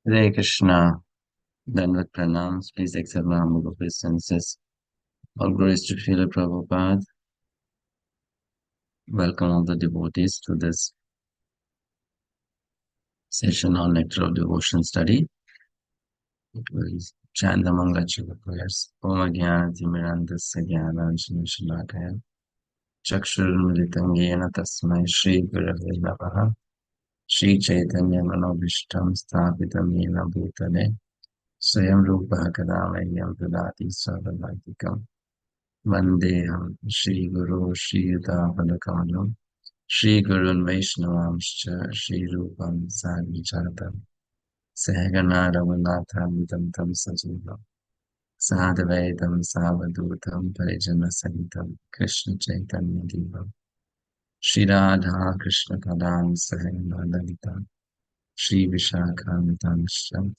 Hare Krishna, Dandavat Pranams, please accept my humble obeisances. All glories to Śrīla Prabhupada. Welcome all the devotees to this session on Nectar of Devotion study. Please chant the Mangala prayers. Om Ajnana Timirandasya Jnananjana Shalakaya Chakshurmilitam Yena Tasmai Shri Gurave Namaha Shri Chaitanya Manobhishtam Sthapitam Yena Bhutale Swayam Rūpa Kadāmayam Vidāti Sarvadaitikam Vandeham Shri Guru Shri Yudhapadakamalam Shri Gurun Vaishnavamscha Shri Rūpam Sadvichatam Sahagana Raghunathavidam Tam Sajivam Sadhvaitam Savadutam Parijana Sahitam Krishna Chaitanya Devam Shri Radha Krishna Padam Sahagana Lalitam Shri Vishakhamitanscha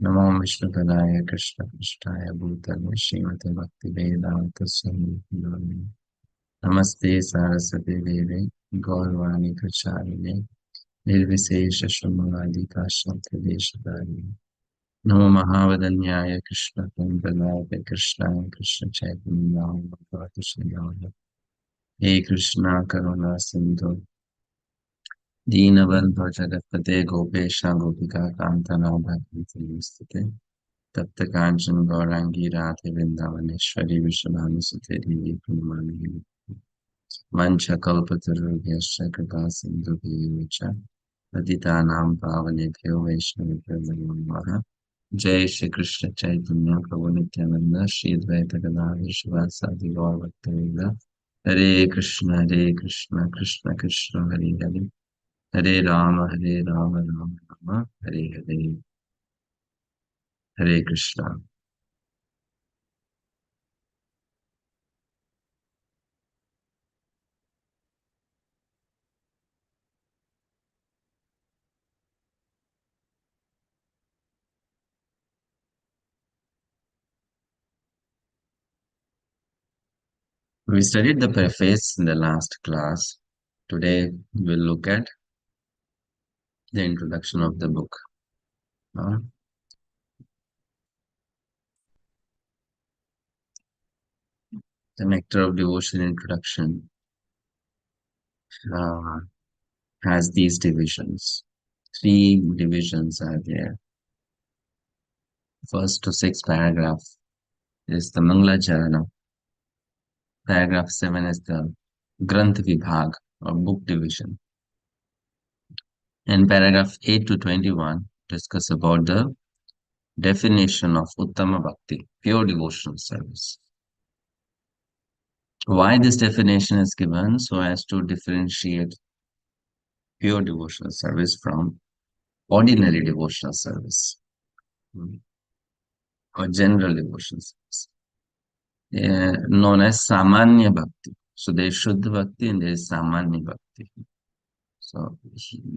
Namo Vishnu Padaya Krishna Krishnaya Bhutale Srimate Bhakti Vedanta Swami Namaste Saraswati Devi Gaurvani Pracharine Nirvisesha Shunmavadika Shakti Deshadari Namo Mahavadanyaya Krishna Kumbhalaya Krishna Krishna Chaitanya Bhagavata Shriyaya He Krishna Karuna Sindhu Deenabandhu Jagapate Gopesha Gopika Kantana Bhakti Namaste Tapta Kanchan Gaurangi Radhe Vrindavaneshwari Vishwanusute Devi Pranamani Vancha Kalpatarubhyascha Kripa Sindhubhyacha Patitanam Pavanebhyo Vaishnavibhyo Namo Namaha Jai Shri Krishna Chaitanya Prabhu Nityananda Shri Advaita Gadadhar Shivasadi Gaur Bhakta Hare Krishna Krishna Krishna Hare Hare Hare Rama Rama Rama Hare Hare Hare Krishna. We studied the preface in the last class. Today we'll look at the introduction of the book. The Nectar of Devotion introduction uh, has these divisions. Three divisions are there. First to sixth paragraph is the Mangala Charana. Paragraph 7 is the Granth Vibhag or book division. And paragraph 8 to 21 discuss about the definition of Uttama Bhakti, pure devotional service. Why this definition is given? So as to differentiate pure devotional service from ordinary devotional service or general devotional service, known as Samanya Bhakti. So there is Shuddha Bhakti and there is Samanya Bhakti. So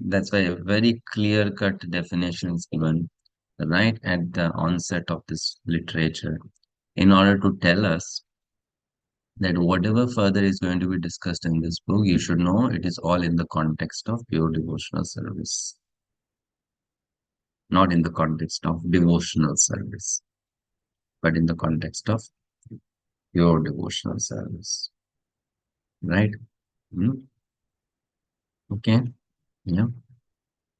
that's why a very clear-cut definition is given right at the onset of this literature in order to tell us that whatever further is going to be discussed in this book, you should know it is all in the context of pure devotional service, not in the context of devotional service, but in the context of pure devotional service. Right? Okay. Yeah.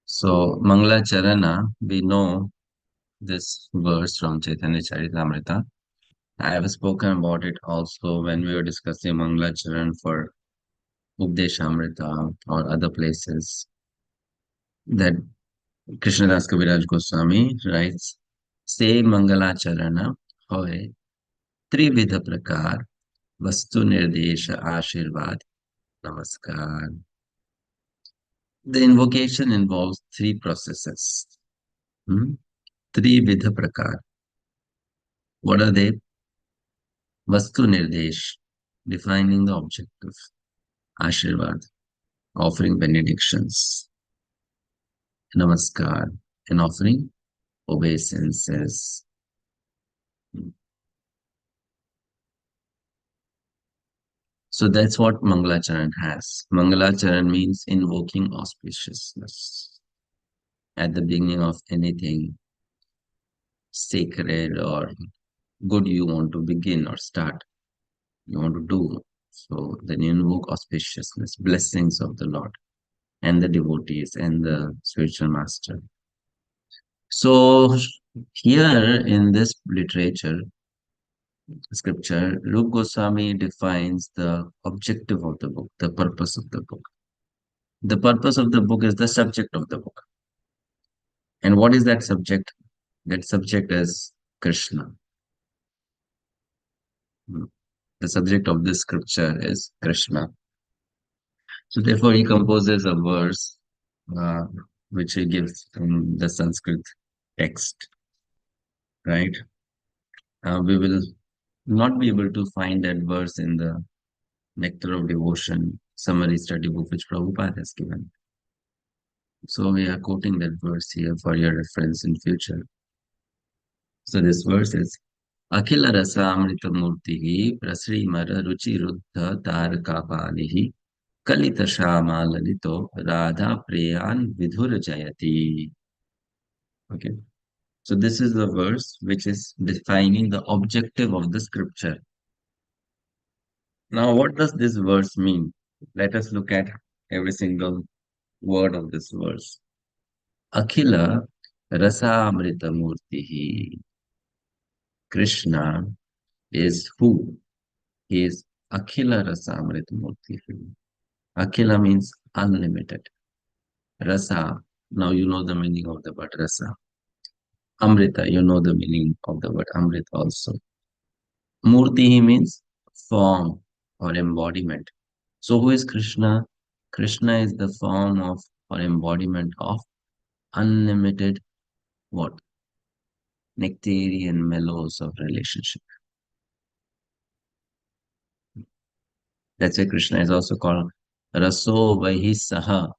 So, Mangala Charana, we know this verse from Chaitanya Charitamrita. I have spoken about it also when we were discussing Mangala Charan for Updeshamrita or other places, that Krishnadas Kaviraj Goswami writes, Se Mangala Charana hoy Trividha Prakar Vastu Nirdesha Ashirvad Namaskar. The invocation involves three processes. Trividha Prakar. What are they? Vastu Nirdesh, defining the objective. Ashirvad, offering benedictions. Namaskar, and offering obeisances. So that's what Mangalacharan has. Mangalacharan means invoking auspiciousness. at the beginning of anything sacred or good you want to begin or start, you want to do. So then you invoke auspiciousness, blessings of the Lord and the devotees and the spiritual master. So here in this literature, scripture, Rupa Goswami defines the objective of the book, the purpose of the book. The purpose of the book is the subject of the book. And what is that subject? That subject is Krishna. The subject of this scripture is Krishna. So therefore he composes a verse uh, which he gives in the Sanskrit text, right? We will not be able to find that verse in the Nectar of Devotion summary study book which Prabhupada has given. So we are quoting that verse here for your reference in future. So this verse is Akhila Rasamrita Murtihi Prasrimara Ruchi Ruddha Tarakapalihi Kalita Shama Lalito Radha Priyan Vidhur Jayati. Okay. So this is the verse which is defining the objective of the scripture. Now, what does this verse mean? Let us look at every single word of this verse. Akhila Rasamrita Murtihi. Krishna is who? He is Akhila Rasamrita Murtihi. Akhila means unlimited. Rasa, now you know the meaning of the word rasa. Amrita, you know the meaning of the word Amrita also. Murti means form or embodiment. So who is Krishna? Krishna is the form of or embodiment of unlimited what? Nectarian mellows of relationship. That's why Krishna is also called Raso Vahisaha.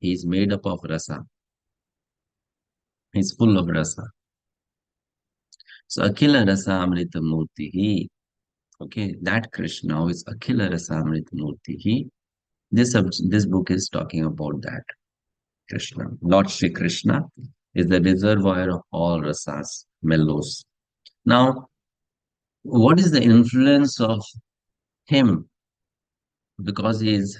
He is made up of rasa. He's full of rasa. So Akhila Rasa Amrita Murti. Okay, that Krishna who is Akhila Rasa Amrita Murti. This book is talking about that Krishna. Lord Shri Krishna is the reservoir of all rasas, mellows. Now, what is the influence of him? Because he is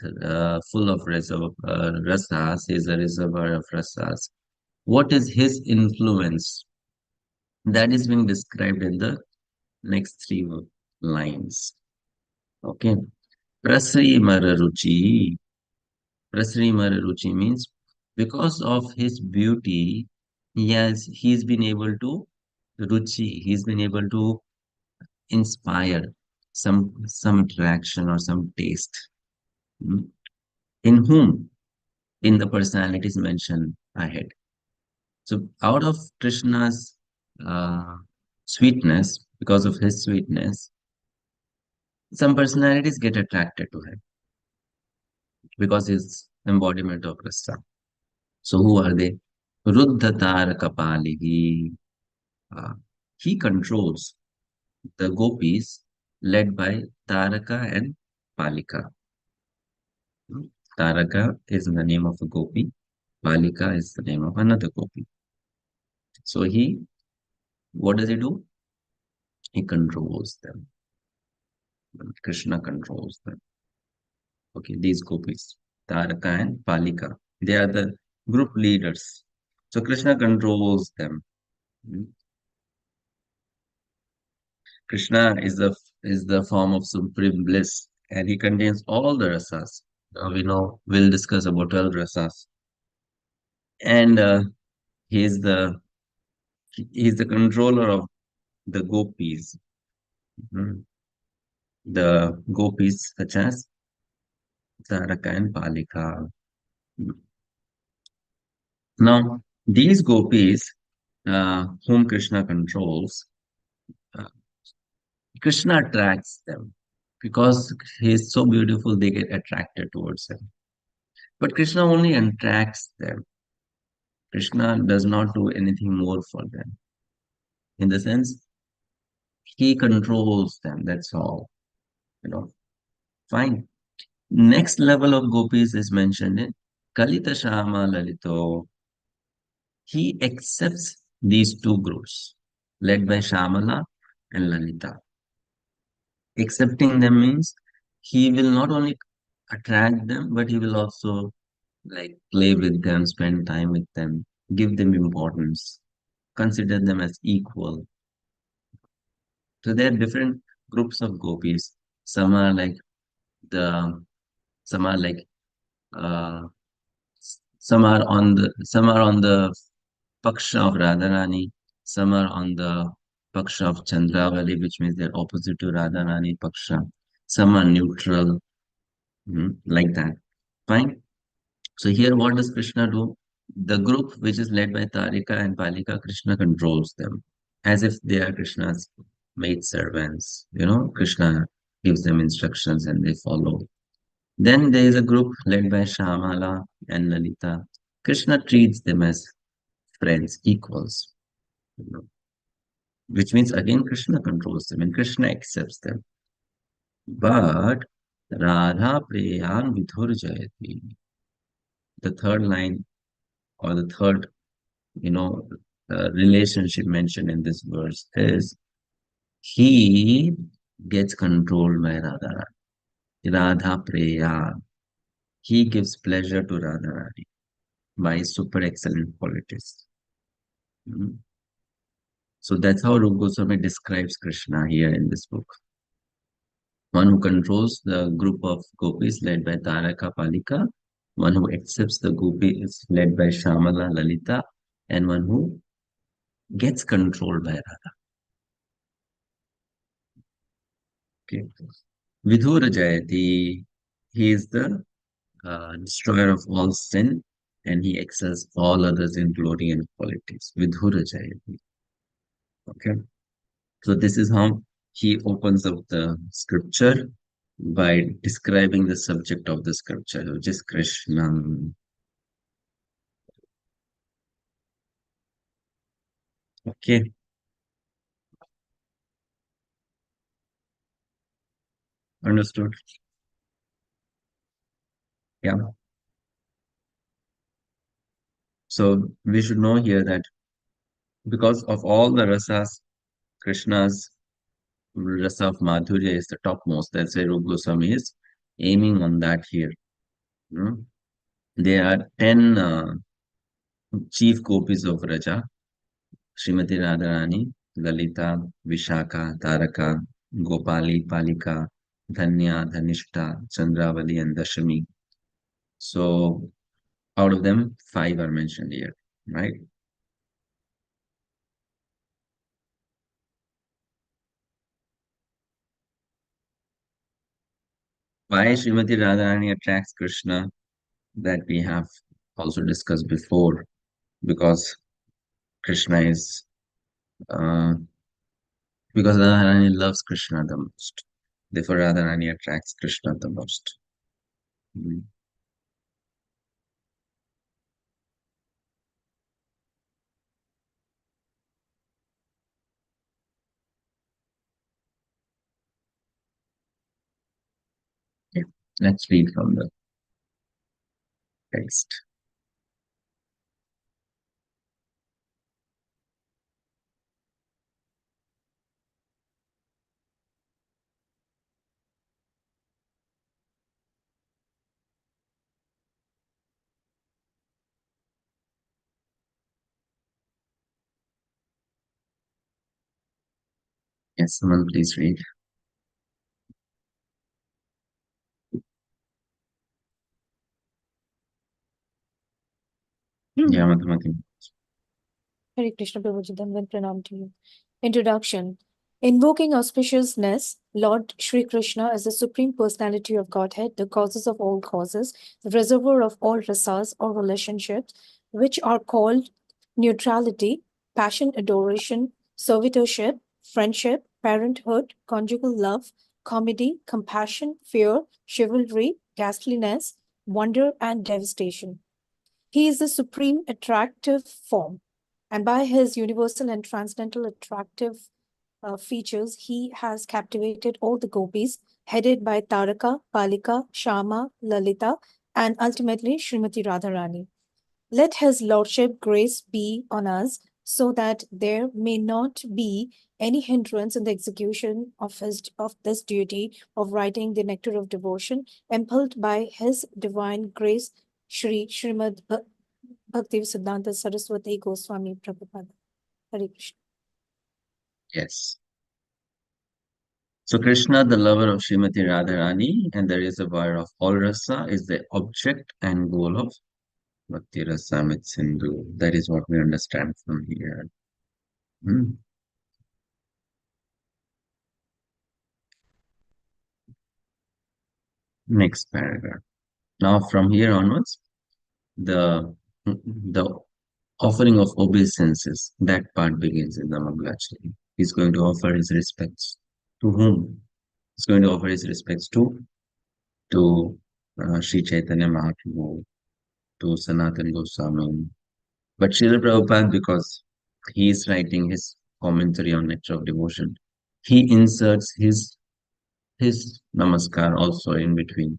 full of rasas, he is a reservoir of rasas. What is his influence? That is being described in the next three lines. Okay. Prasri Mararuchi. Prasri Mararuchi means because of his beauty, he's been able to ruchi, he's been able to inspire some attraction or some taste. Hmm. In whom? In the personalities mentioned ahead. So out of Krishna's uh, sweetness, because of his sweetness, some personalities get attracted to him because he's embodiment of rasa. So who are they? Ruddhatar Kapalihi. Uh, he controls the gopis led by Taraka and Palika. Taraka is the name of a gopi. Palika is the name of another gopi. So what does he do? He controls them. Krishna controls them. Okay, these gopis, Taraka and Palika, they are the group leaders. So Krishna controls them. Hmm. Krishna is the form of supreme bliss, and he contains all the rasas. We know we'll discuss about 12 rasas, and he is the he is the controller of the gopis. Mhm. The gopis such as Taraka and Palika. Now, these gopis, whom Krishna controls, uh, Krishna attracts them because he is so beautiful, they get attracted towards him. But Krishna only attracts them. Krishna does not do anything more for them. In the sense, he controls them. That's all. You know, fine. Next level of gopis is mentioned in Kalita Shama Lalito. he accepts these two groups, led by Shamala and Lalita. Accepting them means he will not only attract them, but he will also like play with them, spend time with them, give them importance, consider them as equal. So there are different groups of gopis. Some are like the, some are like, uh, some are on the paksha of Radharani, some are on the paksha of Chandravali, which means they're opposite to Radharani paksha. Some are neutral, like that. Fine. So here, what does Krishna do? The group which is led by Tarika and Palika, Krishna controls them as if they are Krishna's maid servants. Krishna gives them instructions and they follow. Then there is a group led by Shamala and Lalita. Krishna treats them as friends, equals, you know, which means again Krishna controls them and Krishna accepts them. But Radha Preyan Vidhur Jayati, the third line or the third, you know, relationship mentioned in this verse is he gets controlled by Radha. Radha Preya. He gives pleasure to Radharani by super excellent qualities. Mhm. So that's how Rupa Goswami describes Krishna here in this book. One who controls the group of gopis led by Taraka Palika, one who accepts the gopis led by Shamala Lalita, and one who gets controlled by Radha. Okay. Vidhura Jayati, he is the destroyer of all sin, and he excels all others in glory and qualities. Vidhura Jayati. Okay. So this is how he opens up the scripture by describing the subject of the scripture, which is Krishna. Okay, understood. Yeah. So we should know here that because of all the rasas, Krishna's rasa of Madhurya is the topmost. That's why Rupa Goswami is aiming on that here. You know? There are 10 chief gopis of Raja: Srimati Radharani, Lalita, Vishaka, Taraka, Gopali, Palika, Dhanya, Dhanishta, Chandravali, and Dashami. So out of them, 5 are mentioned here, right? Why Srimati Radharani attracts Krishna, that we have also discussed before, because Krishna is, uh, because Radharani loves Krishna the most. Therefore, Radharani attracts Krishna the most. Mm. Yeah. Let's read from the text. Yes, someone please read. Yeah, Madhumati. Hare Krishna Prabhuji, Dhanvan Pranam to you. Introduction. Invoking auspiciousness, Lord Shri Krishna is the Supreme Personality of Godhead, the causes of all causes, the reservoir of all rasas or relationships, which are called neutrality, passion, adoration, servitorship, friendship, parenthood, conjugal love, comedy, compassion, fear, chivalry, ghastliness, wonder, and devastation. He is the supreme attractive form, and by his universal and transcendental attractive features, he has captivated all the gopis, headed by Taraka, Palika, Shama, Lalita, and ultimately Srimati Radharani. Let his lordship grace be on us, so that there may not be any hindrance in the execution of this duty of writing the nectar of devotion, impelled by his divine grace, Srimad Bhakti-siddhanta Saraswati Gosvāmī Prabhupada. Hare Krishna. Yes. So Krishna, the lover of Srimati Radharani and the reservoir of all rasa, is the object and goal of Bhakti-rasāmṛta-sindhu. That is what we understand from here. Hmm. Next paragraph. Now from here onwards, the offering of obeisances, that part begins in the Mangalachari. He's going to offer his respects. To whom? He's going to offer his respects to Sri Chaitanya Mahaprabhu, to Sanatana Goswami. But Srila Prabhupada, because he is writing his commentary on Nectar of Devotion, he inserts his namaskar also in between,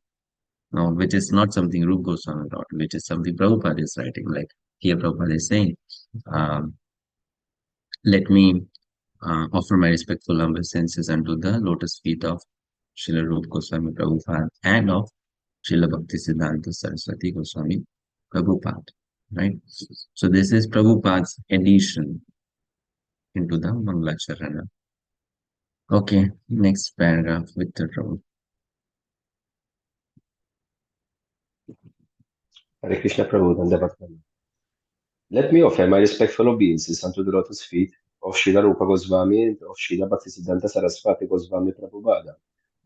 which is not something Rupa Goswami wrote, which is something Prabhupada is writing. Like here Prabhupada is saying, let me offer my respectful obeisances unto the lotus feet of Srila Rupa Goswami Prabhupada and of Srila Bhakti-siddhanta Saraswati Goswami Prabhupada. Right? So this is Prabhupada's addition into the Mangalacharana. Okay, next paragraph with the Prabhu. Hare Krishna Prabhu Dandavat. Let me offer my respectful obeisances unto the lotus feet of Srila Rupa Gosvāmī and of Srila Bhakti-siddhanta Saraswati Gosvami Prabhupada,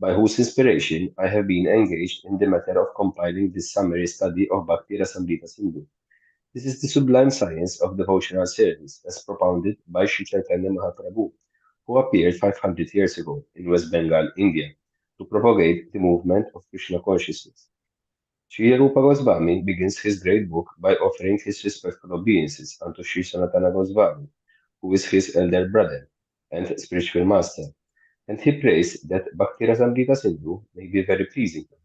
by whose inspiration I have been engaged in the matter of compiling this summary study of Bhakti-rasāmṛta-sindhu. This is the sublime science of devotional service as propounded by Sri Chaitanya Mahaprabhu, who appeared 500 years ago in West Bengal, India, to propagate the movement of Krishna consciousness. Sri Rupa Gosvami begins his great book by offering his respectful obeisances unto Sri Sanatana Gosvami, who is his elder brother and spiritual master, and he prays that Bhakti-rasāmṛta-sindhu may be very pleasing to him.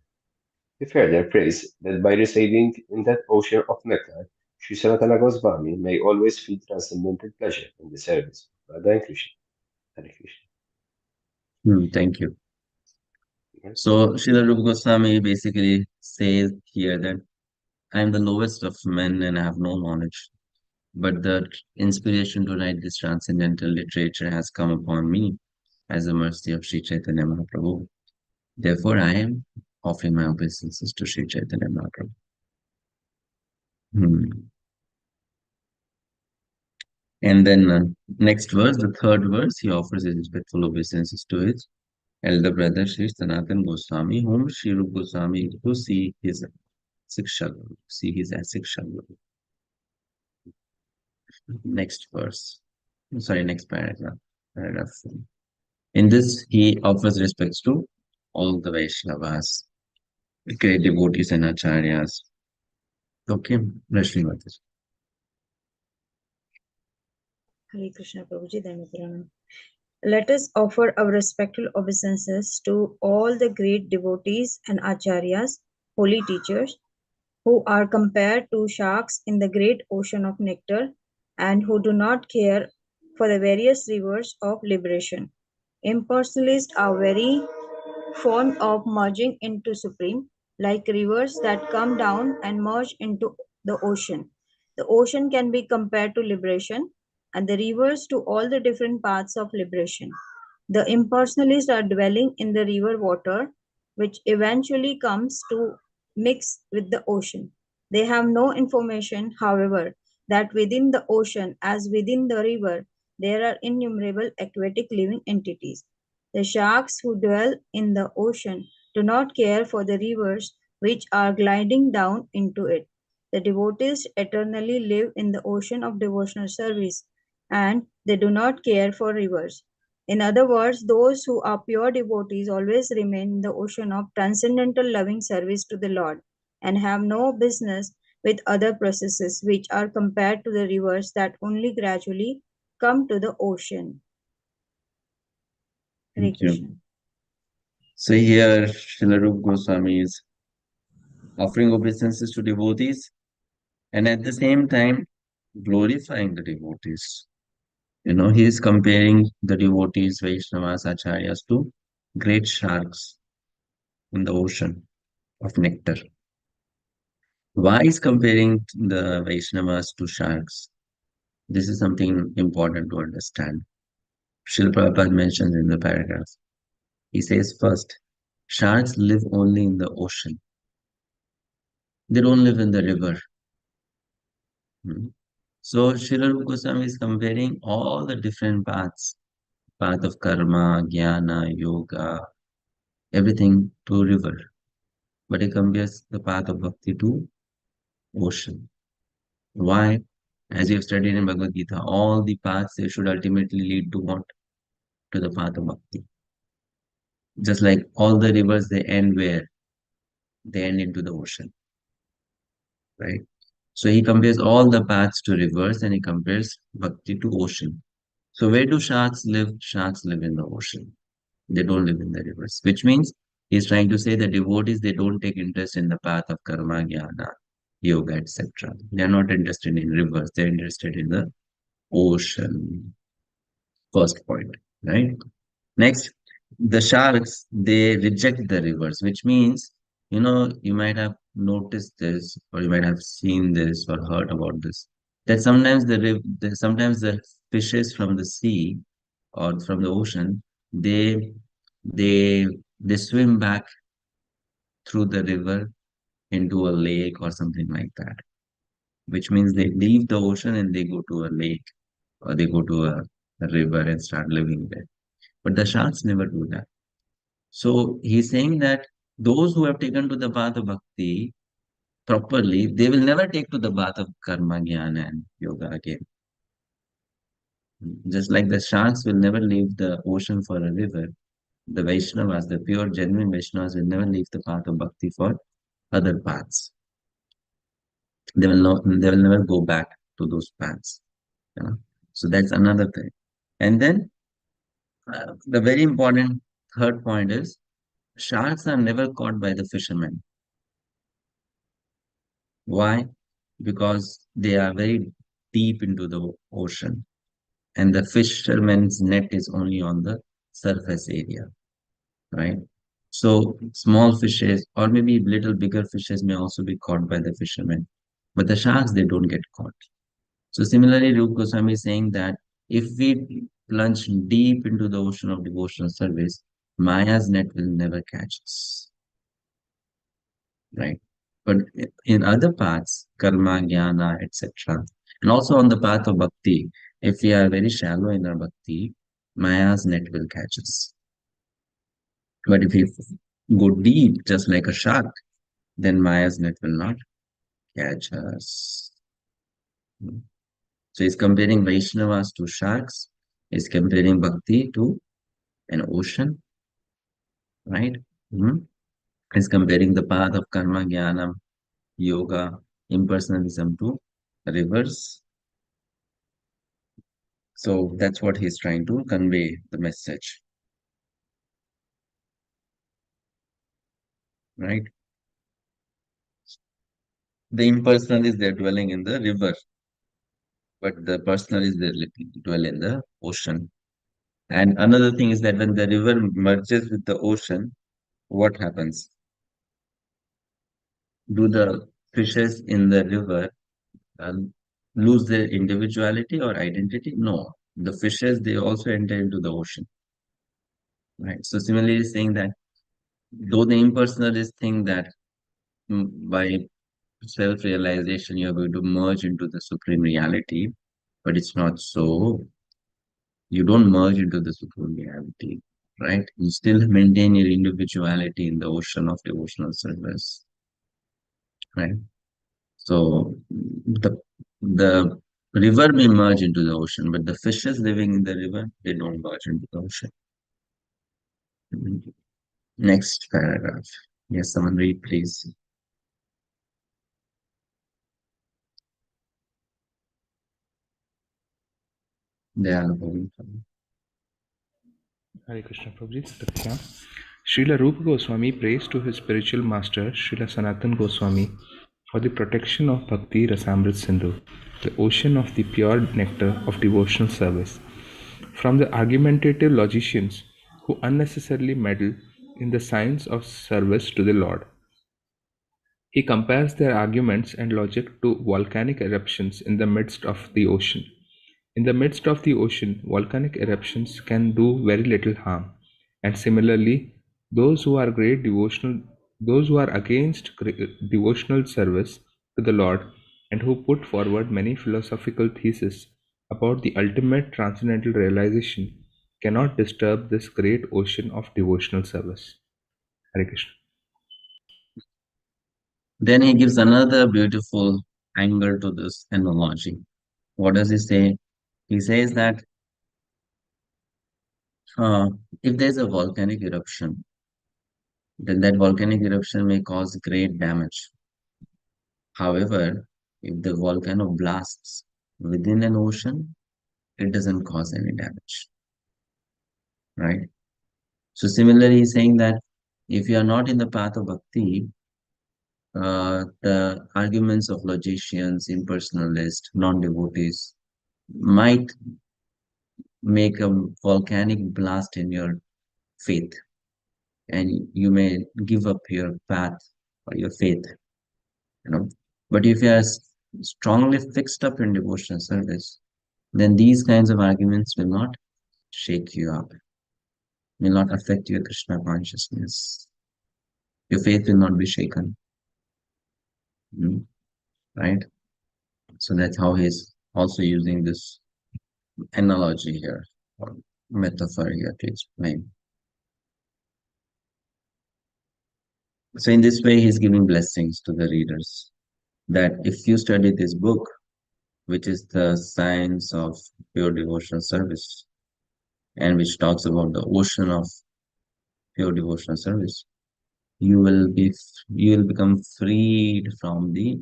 He further prays that by residing in that ocean of nectar, Sri Sanatana Gosvami may always feel transcendental pleasure in the service of Radha and Krishna. Hare Krishna. Thank you. So Srila Rupa Goswami basically says here that I am the lowest of men and I have no knowledge, but the inspiration to write this transcendental literature has come upon me as a mercy of Sri Chaitanya Mahaprabhu. Therefore, I am offering my obeisances to Sri Chaitanya Mahaprabhu. And then next verse, the third verse, he offers his respectful obeisances to his elder brother Sri Sanatana Goswami, whom Sri Rupa Goswami to see his Siksha Guru, see his as Siksha Guru. Next verse, sorry, next paragraph. In this, he offers respects to all the Vaishnavas, great devotees and acharyas. Okay, Rashmi Mataji. Hare Krishna Prabhuji, Dhamma. Let us offer our respectful obeisances to all the great devotees and acharyas, holy teachers, who are compared to sharks in the great ocean of nectar and who do not care for the various rivers of liberation. Impersonalists are very fond of merging into supreme, like rivers that come down and merge into the ocean. The ocean can be compared to liberation, and the rivers to all the different paths of liberation. The impersonalists are dwelling in the river water, which eventually comes to mix with the ocean. They have no information, however, that within the ocean, as within the river, there are innumerable aquatic living entities. The sharks who dwell in the ocean do not care for the rivers which are gliding down into it. The devotees eternally live in the ocean of devotional service, and they do not care for rivers. In other words, those who are pure devotees always remain in the ocean of transcendental loving service to the Lord and have no business with other processes which are compared to the rivers that only gradually come to the ocean. Hare Krishna. So here, Srila Rupa Goswami is offering obeisances to devotees and at the same time glorifying the devotees. He is comparing the devotees, Vaishnavas, Acharyas to great sharks in the ocean of nectar. Why is comparing the Vaishnavas to sharks? This is something important to understand. Śrīla Prabhupada mentions in the paragraph. He says first, sharks live only in the ocean. They don't live in the river. So Śrīla Rūpa Gosvāmī is comparing all the different paths, path of karma, jnana, yoga, everything to river. But he compares the path of bhakti to ocean. Why? As you have studied in Bhagavad Gita, all the paths, they should ultimately lead to what? To the path of bhakti. Just like all the rivers, they end where? They end into the ocean, right? So he compares all the paths to rivers and he compares bhakti to ocean. So where do sharks live? Sharks live in the ocean. They don't live in the rivers, which means he's trying to say that devotees, they don't take interest in the path of karma, jnana, yoga, etc. They're not interested in rivers, they're interested in the ocean. First point, right? Next, the sharks, they reject the rivers, which means, you might have noticed this, or you might have seen this or heard about this, that sometimes sometimes the fishes from the sea or from the ocean, they they they swim back through the river into a lake or something like that, which means they leave the ocean and they go to a lake or they go to a river and start living there. But the sharks never do that. So he's saying that those who have taken to the path of bhakti properly, they will never take to the path of karma, jnana, and yoga again. Just like the sharks will never leave the ocean for a river, the Vaishnavas, the pure, genuine Vaishnavas, will never leave the path of bhakti for other paths. They will never go back to those paths. So that's another thing. And then the very important third point is sharks are never caught by the fishermen. Why? Because they are very deep into the ocean, and the fisherman's net is only on the surface area, right? So small fishes or maybe little bigger fishes may also be caught by the fishermen, but the sharks, they don't get caught. So similarly, Rūpa Gosvāmī is saying that if we plunge deep into the ocean of devotional service, Maya's net will never catch us, right? But in other paths, karma, jnana, etc., and also on the path of bhakti, if we are very shallow in our bhakti, Maya's net will catch us. But if we go deep, just like a shark, then Maya's net will not catch us. So he's comparing Vaishnavas to sharks, he's comparing bhakti to an ocean, right? He's comparing the path of karma, jnana, yoga, impersonalism to rivers. So that's what he's trying to convey the message, right? The impersonal is there dwelling in the river, but the personal is there dwell in the ocean. And another thing is that when the river merges with the ocean, what happens? Do the fishes in the river lose their individuality or identity? No. The fishes, they also enter into the ocean, right? So similarly saying that though the impersonalists think that by self-realization you are going to merge into the supreme reality, but it's not so. You don't merge into the supreme reality, right? You still maintain your individuality in the ocean of devotional service, right? So the river may merge into the ocean, but the fishes living in the river, they don't merge into the ocean. Next paragraph. Yes, someone read, please. They are going. Hare Krishna Prabhuji, Satya. Srila Rūpa Gosvāmī prays to his spiritual master, Srila Sanatan Goswami, for the protection of Bhakti-rasāmṛta-sindhu, the ocean of the pure nectar of devotional service, from the argumentative logicians who unnecessarily meddle in the science of service to the Lord. He compares their arguments and logic to volcanic eruptions in the midst of the ocean. In the midst of the ocean, volcanic eruptions can do very little harm, and similarly, those who are against devotional service to the Lord and who put forward many philosophical theses about the ultimate transcendental realization cannot disturb this great ocean of devotional service. Hare Krishna. Then he gives another beautiful angle to this analogy. What does he say? He says that if there's a volcanic eruption, then that volcanic eruption may cause great damage. However, if the volcano blasts within an ocean, it doesn't cause any damage, right? So similarly, he's saying that if you are not in the path of bhakti, the arguments of logicians, impersonalists, non-devotees might make a volcanic blast in your faith, and you may give up your path or your faith, But if you are strongly fixed up in devotional service, then these kinds of arguments will not shake you up, will not affect your Krishna consciousness. Your faith will not be shaken, right? So that's how he's also using this analogy here, or metaphor here to explain. So in this way, he's giving blessings to the readers that if you study this book, which is the science of pure devotional service, and which talks about the ocean of pure devotional service, you will become freed from the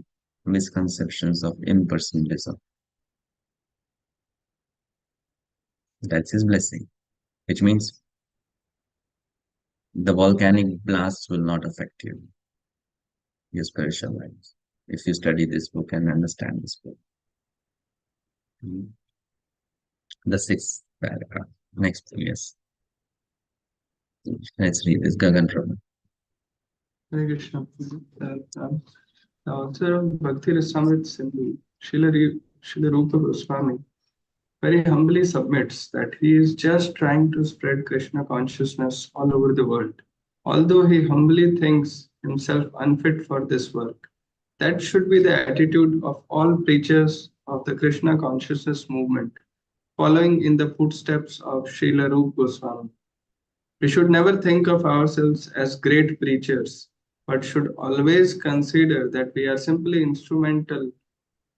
misconceptions of impersonalism. That's his blessing, which means the volcanic blasts will not affect you, your spiritual life, if you study this book and understand this book. The 6th paragraph. Next, yes. Let's read this. Gagan Prabhu. Hare Krishna. The author of Bhakti-rasāmṛta-sindhu, Śrīla Rūpa Gosvāmī, very humbly submits that he is just trying to spread Krishna consciousness all over the world, although he humbly thinks himself unfit for this work. That should be the attitude of all preachers of the Krishna consciousness movement, following in the footsteps of Śrīla Rūpa Gosvāmī. We should never think of ourselves as great preachers, but should always consider that we are simply instrumental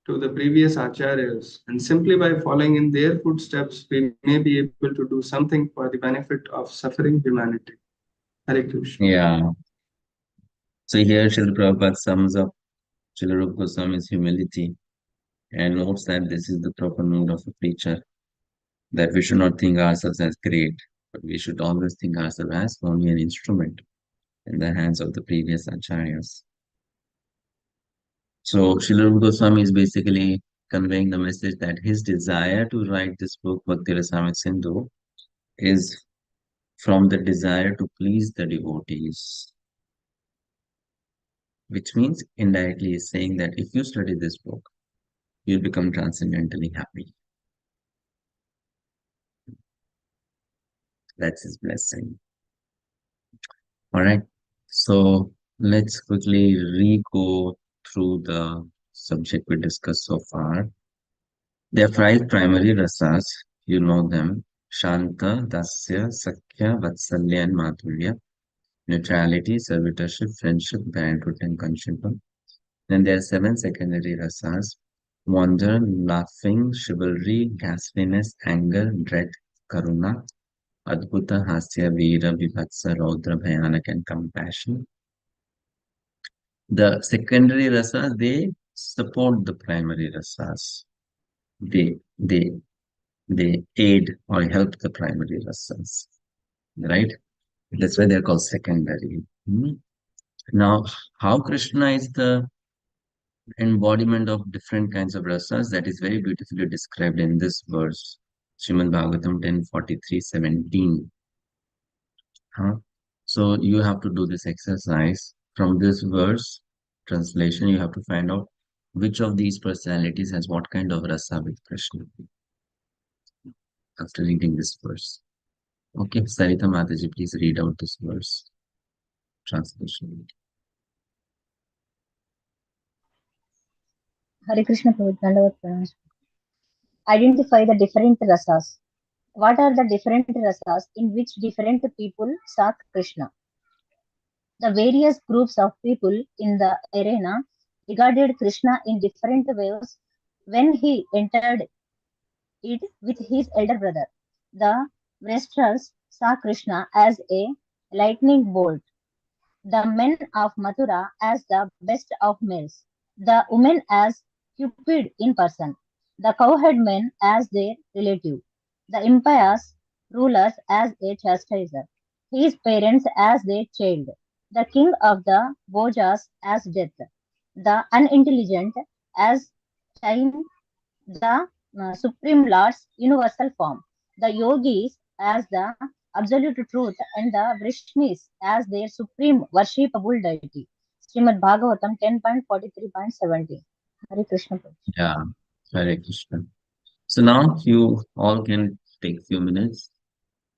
to the previous acharyas, and simply by following in their footsteps, we may be able to do something for the benefit of suffering humanity. Hare Krishna. Yeah. So here Srila Prabhupada sums up Śrīla Rūpa Goswami's humility and notes that this is the proper mood of a preacher, that we should not think ourselves as great, but we should always think ourselves as only an instrument in the hands of the previous acharyas. So Śrīla Rūpa Goswami is basically conveying the message that his desire to write this book, Bhakti-rasāmṛta-sindhu, is from the desire to please the devotees, which means indirectly is saying that if you study this book, you'll become transcendentally happy. That's his blessing. All right. So let's quickly re-go through the subject we discussed so far. There are 5 primary rasas. You know them: Shanta, Dasya, Sakhya, Vatsalya, and Madhurya. Neutrality, servitorship, friendship, parenthood, and kinship. Then there are 7 secondary rasas: wonder, laughing, chivalry, ghastliness, anger, dread, karuna, adbhuta, hasya, veera, vibhatsa, raudra, bhayanak, and compassion. The secondary rasas, they support the primary rasas. They aid or help the primary rasas, right? That's why they're called secondary. Now, how Krishna is the embodiment of different kinds of rasas that is very beautifully described in this verse, Srimad Bhagavatam 10:43-17. Huh? So you have to do this exercise from this verse translation. You have to find out which of these personalities has what kind of rasa with Krishna after reading this verse. Okay, Sarita Mataji, please read out this verse translation. Hare Krishna Prabhu, Dandavat Pranam. Identify the different rasas. What are the different rasas in which different people saw Krishna? The various groups of people in the arena regarded Krishna in different ways when he entered it with his elder brother. The wrestlers saw Krishna as a lightning bolt, the men of Mathura as the best of males, the women as Cupid in person, the cowherd men as their relative, the impious rulers as a chastiser, his parents as their child, the king of the Bojas as death, the unintelligent as time, the Supreme Lord's universal form, the yogis as the absolute truth, and the Vrishnis as their supreme worshipable deity. Srimad Bhagavatam 10.43.17. Hare Krishna. Prabhu. Yeah, Hare Krishna. So now you all can take few minutes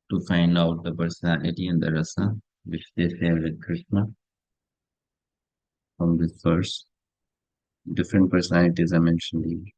to find out the personality and the rasa which they share with Krishna from this verse. Different personalities are mentioned here.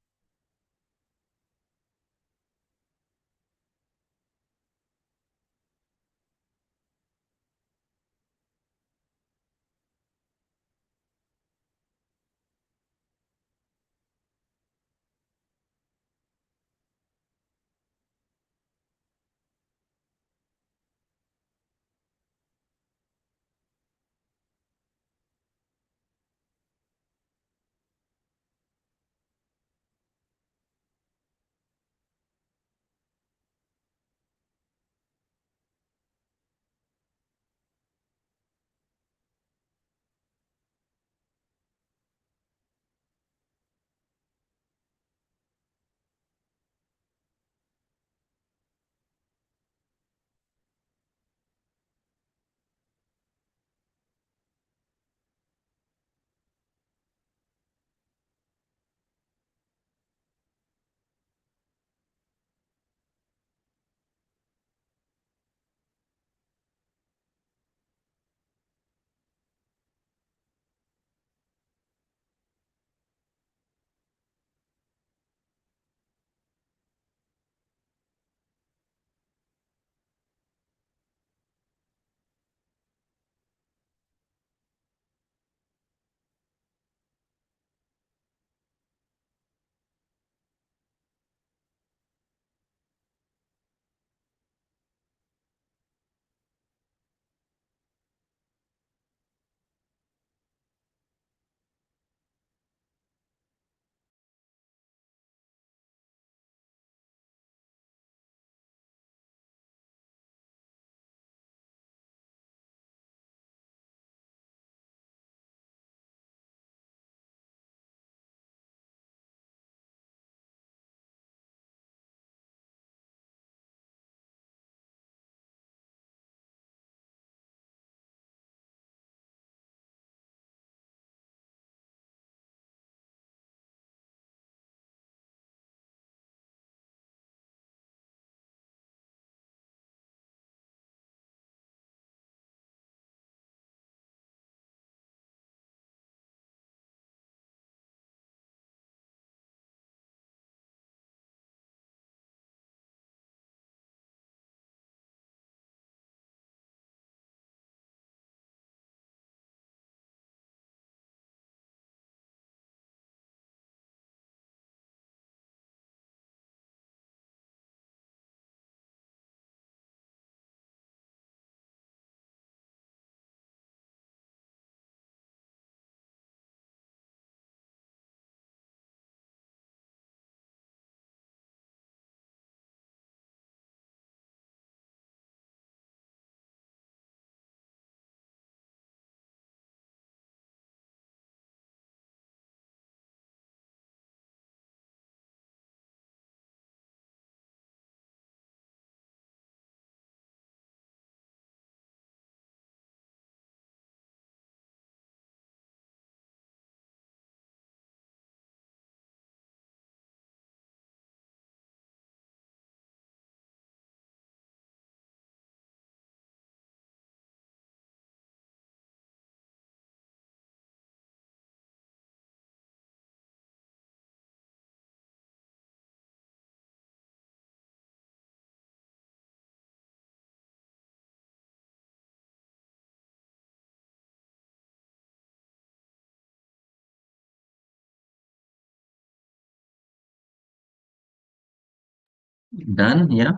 Done? Yeah.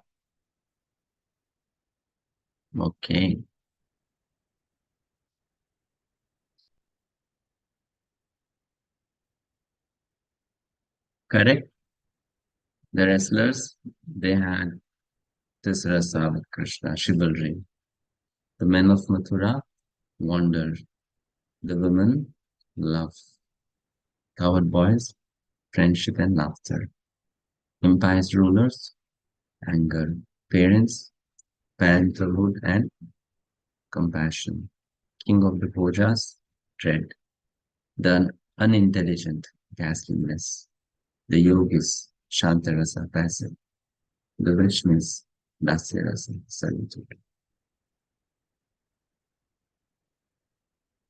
Okay. Correct. The wrestlers, they had this rasa with Krishna, chivalry. The men of Mathura, wonder. The women, love. Coward boys, friendship and laughter. Impious rulers, anger. Parents, parenthood and compassion. King of the Bhojas, dread. The unintelligent, ghastliness. The yogis, Shantarasa, passive. The Vaishnavas, Dasyarasa, servitude.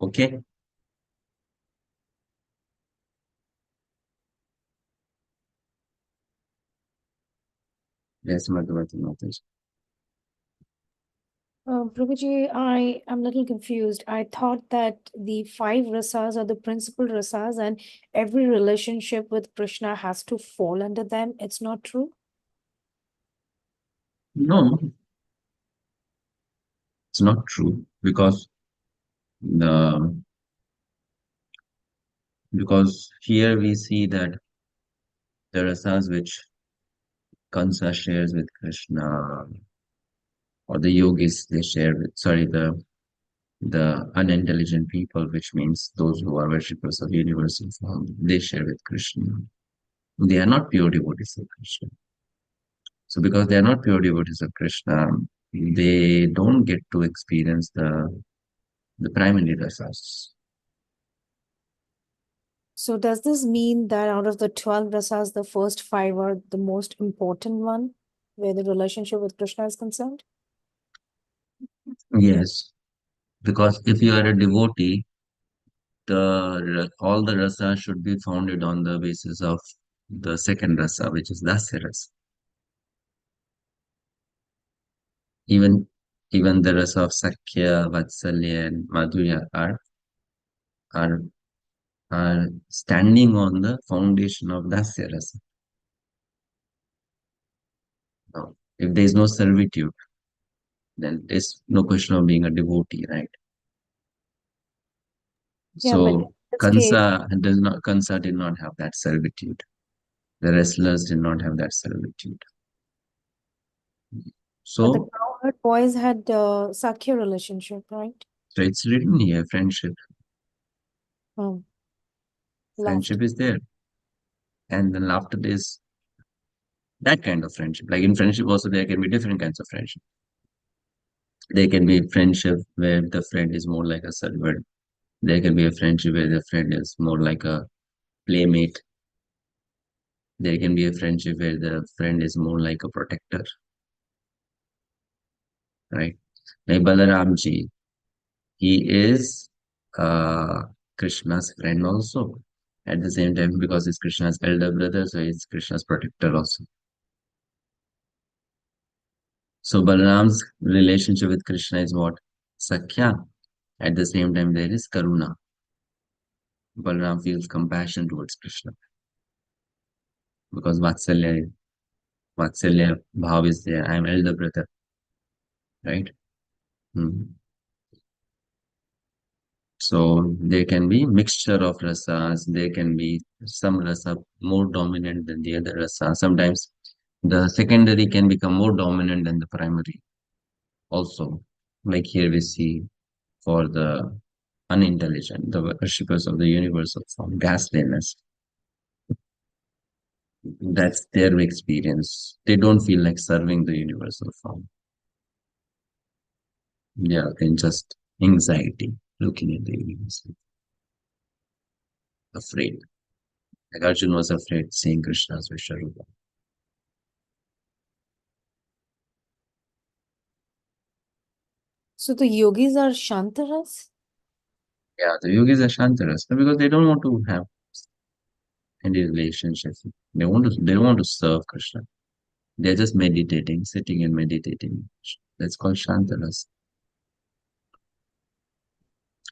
Okay? Yes, Madhuvati Mataji. Prabhuji, I am a little confused. I thought that the 5 rasas are the principal rasas and every relationship with Krishna has to fall under them. It's not true? No, it's not true because the here we see that the rasas which Kansa shares with Krishna or the yogis they share with the unintelligent people, which means those who are worshippers of universal form, they share with Krishna. They are not pure devotees of Krishna. So because they are not pure devotees of Krishna, they don't get to experience the primary rasas. So does this mean that out of the 12 rasas, the first 5 are the most important one, where the relationship with Krishna is concerned? Yes, because if you are a devotee, all the rasa should be founded on the basis of the second rasa, which is dasya rasa. Even the rasa of Sakhya, Vatsalya, and Madhurya are are standing on the foundation of dasya rasa. Now, if there is no servitude, then there's no question of being a devotee, right? Yeah, but in So this case, Kansa did not have that servitude. The wrestlers did not have that servitude. but the So, cowherd boys had Sakya relationship, right? so it's written here, friendship. Love. Friendship is there. And then laughter is that kind of friendship. Like in friendship also there can be different kinds of friendship. There can be friendship where the friend is more like a servant. There can be a friendship where the friend is more like a playmate. There can be a friendship where the friend is more like a protector, right? Like Balaramji, he is uh, Krishna's friend also. At the same time, because he's Krishna's elder brother, so he's Krishna's protector also. So Balaram's relationship with Krishna is what? Sakhya. At the same time, there is Karuna. Balaram feels compassion towards Krishna because Vatsalya bhav is there. I am elder brother, right? Hmm. So there can be mixture of rasas. There can be some rasa more dominant than the other rasa. Sometimes the secondary can become more dominant than the primary. Also, like here we see for the unintelligent, the worshippers of the universal form, ghastliness. That's their experience. They don't feel like serving the universal form. Yeah, then just anxiety looking at the universal, afraid. Like Arjun was afraid seeing Krishna's Vishwarupa. So the yogis are Shantaras? Yeah, the yogis are Shantarasta because they don't want to have any relationship. They don't want to serve Krishna. They're just meditating, sitting and meditating. That's called Shantaras.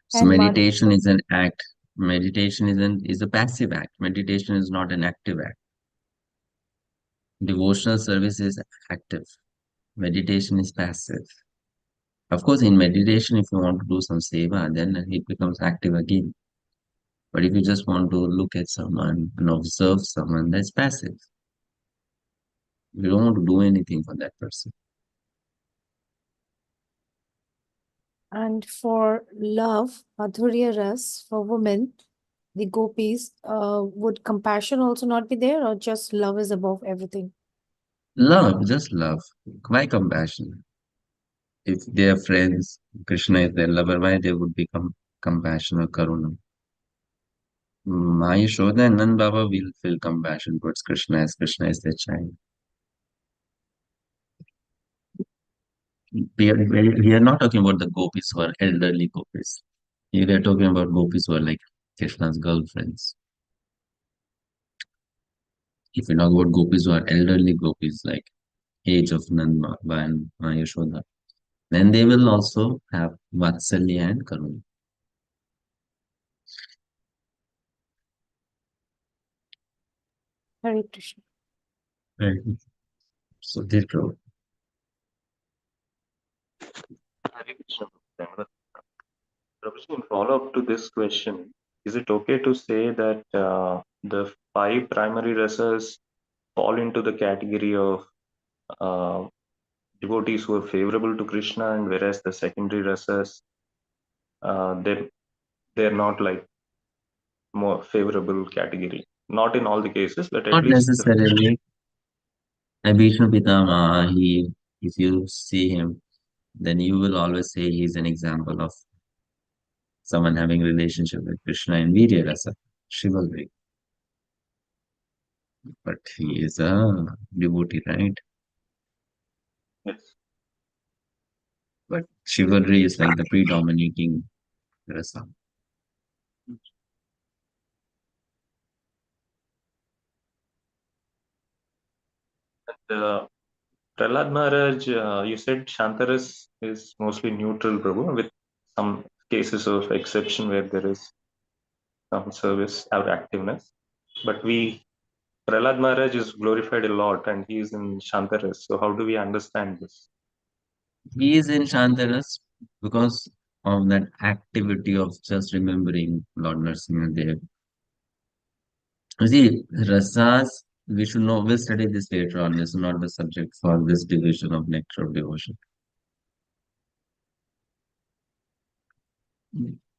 So And meditation is an act. Meditation is a passive act. Meditation is not an active act. Devotional service is active. Meditation is passive. Of course, in meditation, if you want to do some seva, then it becomes active again. But if you just want to look at someone and observe someone, that's passive. You don't want to do anything for that person. And for love, Madhurya Ras, for women, the gopis, would compassion also not be there, or just love is above everything? Love, just love. Why compassion? If they are friends, Krishna is their lover, why they would become compassion or karuna? Yashoda and Nand Baba will feel compassion towards Krishna as Krishna is their child. We are not talking about the gopis who are elderly gopis. We are talking about gopis who are like Krishna's girlfriends. If we talk about gopis who are elderly gopis, like age of Nand Baba and Yashoda, then they will also have Vatsalya and Karuna. Hare Krishna. Right. So they go. Hare Krishna. Prabhuji, in follow-up to this question, is it okay to say that the five primary rasas fall into the category of uh, devotees who are favorable to Krishna, and whereas the secondary rasas, they're not like more favorable category? Not in all the cases, but at Not least the necessarily. Vishnu Pitama, if you see him, then you will always say he's an example of someone having relationship with Krishna in Virya Rasa, chivalry. But he is a devotee, right? yes. But chivalry is like the predominating rasa. And Prahlad Maharaj, you said Shantaras is mostly neutral, Prabhu, with some cases of exception where there is some service or activeness. But Prahlad Maharaj is glorified a lot and he is in Shantaras. So how do we understand this? He is in Shantaras because of that activity of just remembering Lord Narasimhadev. You see, rasas, we should know, we'll study this later on. This is not the subject for this division of Nectar of Devotion.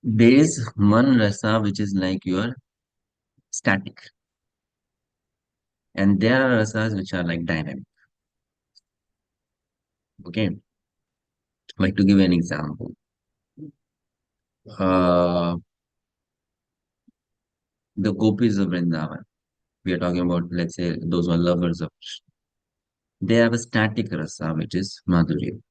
There is one rasa which is like your static, and there are rasas which are like dynamic. Okay, like to give an example, uh, the gopis of Vrindavan. We are talking about, let's say, those who are lovers of Krishna. They have a static rasa which is Madhurya,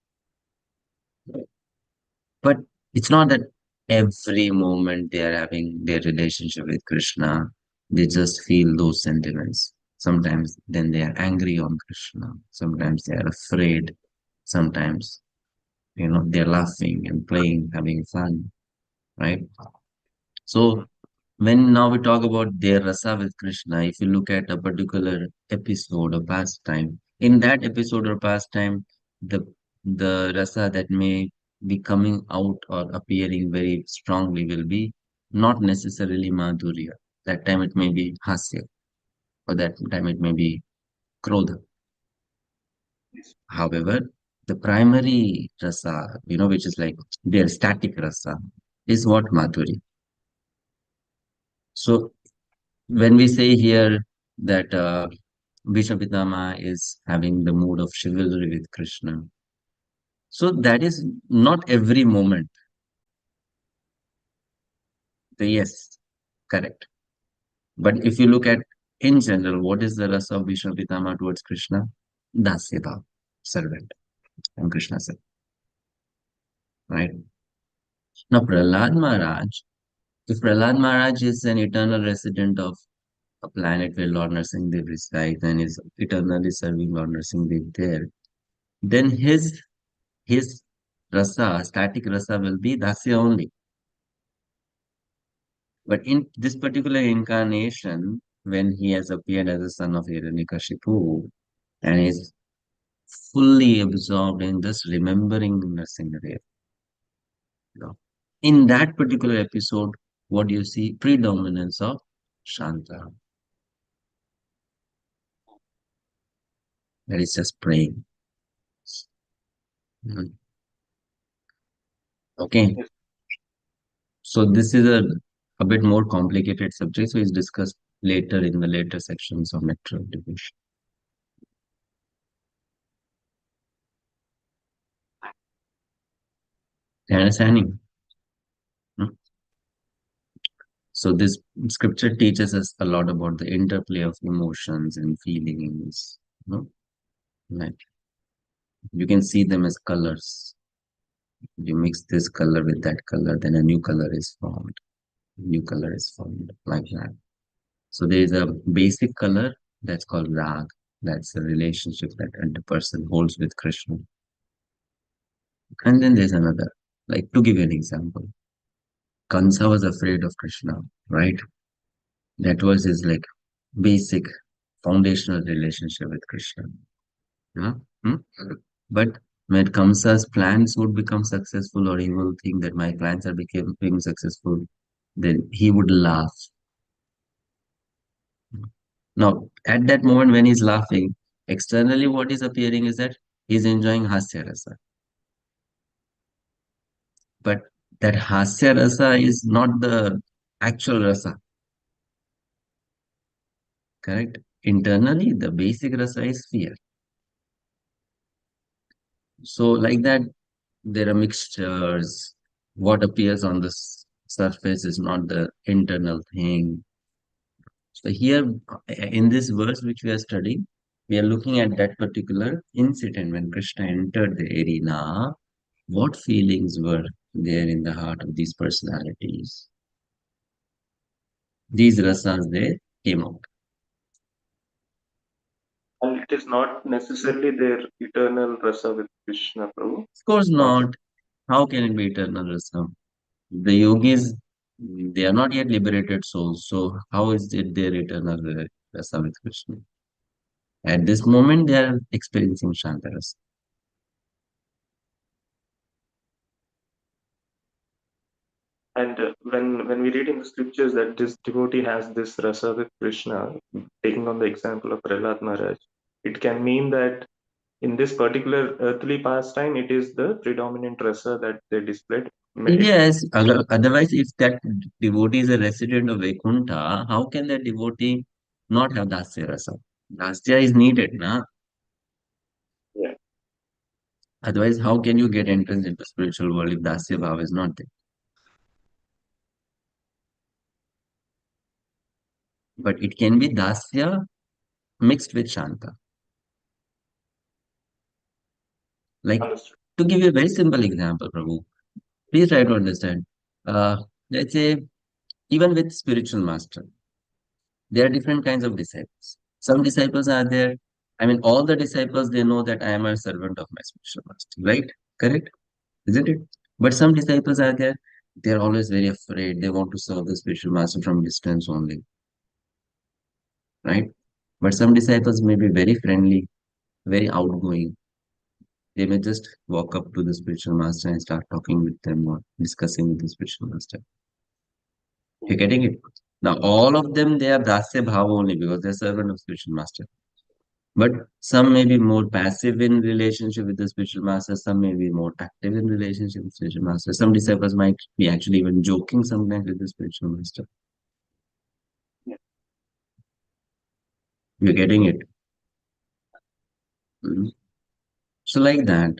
but it's not that every moment they are having their relationship with Krishna, they just feel those sentiments. Sometimes then they are angry on Krishna. Sometimes they are afraid. Sometimes they're laughing and playing, having fun, right? So when now we talk about their rasa with Krishna, if you look at a particular episode or pastime, in that episode or pastime, the rasa that may be coming out or appearing very strongly will be not necessarily Madhurya. That time it may be Hasya, or that time it may be Krodha. However, the primary rasa, which is like their static rasa, is what Madhuri. So when we say here that Bhishma Pitama is having the mood of chivalry with Krishna, so that is not every moment. So yes, correct. But if you look at in general, what is the rasa of Bhishma Pitama towards Krishna? Dasyabhav, servant, and Krishna said, right? Now Prahlad Maharaj, if Prahlad Maharaj is an eternal resident of a planet where Lord Narasimhadev resides and is eternally serving Lord Narasimhadev there, then his rasa, static rasa will be dasya only. But in this particular incarnation, when he has appeared as a son of Hiranyakashipu, and is fully absorbed in just remembering Nrsimhadev. In that particular episode, what do you see? Predominance of Shanta. That is just praying. Okay. So this is a bit more complicated subject, so it's discussed later in the later sections of Nectar of Devotion. Understanding? So this scripture teaches us a lot about the interplay of emotions and feelings. Like you can see them as colors. You mix this color with that color, then a new color is formed. New color is formed like that. So there is a basic color that's called rag. That's a relationship that the person holds with Krishna. And then there's another. Like to give you an example, Kansa was afraid of Krishna, right? That was his like basic foundational relationship with Krishna. But when Kamsa's plans would become successful, or he will think that my plans are becoming successful, then he would laugh. Now, at that moment when he's laughing, externally what is appearing is that he's enjoying Hasya Rasa. But that Hasya Rasa is not the actual Rasa. Correct? Internally, the basic Rasa is fear. So, like that, there are mixtures. What appears on the surface is not the internal thing. So here, in this verse which we are studying, we are looking at that particular incident when Krishna entered the arena. What feelings were there in the heart of these personalities? These rasas, they came out. And it is not necessarily their eternal rasa with Krishna, Prabhu. Of course not. How can it be eternal rasa? The yogis, they are not yet liberated souls. So how is it their eternal rasa with Krishna? At this moment, they are experiencing Shanta rasa. And when we read in the scriptures that this devotee has this rasa with Krishna, taking on the example of Prahlad Maharaj, it can mean that in this particular earthly pastime, it is the predominant rasa that they displayed. Yes, otherwise, if that devotee is a resident of Vaikuntha, how can that devotee not have Dasya rasa? Dasya is needed, na? Yeah. Otherwise, how can you get entrance into spiritual world if Dasya Bhava is not there? But it can be Dasya mixed with Shanta. Like, Understood. to give you a very simple example, Prabhu, please try to understand. Let's say, even with spiritual master, there are different kinds of disciples. Some disciples are there. I mean, all the disciples, they know that I am a servant of my spiritual master, right? Correct? Isn't it? But some disciples are there, they're always very afraid. They want to serve the spiritual master from distance only, right? But some disciples may be very friendly, very outgoing. They may just walk up to the spiritual master and start talking with them or discussing with the spiritual master. You're getting it? Now, all of them, they are Dasya Bhava only because they're servant of spiritual master. But some may be more passive in relationship with the spiritual master, some may be more active in relationship with spiritual master. Some disciples might be actually even joking sometimes with the spiritual master. Yeah. You're getting it? So like that.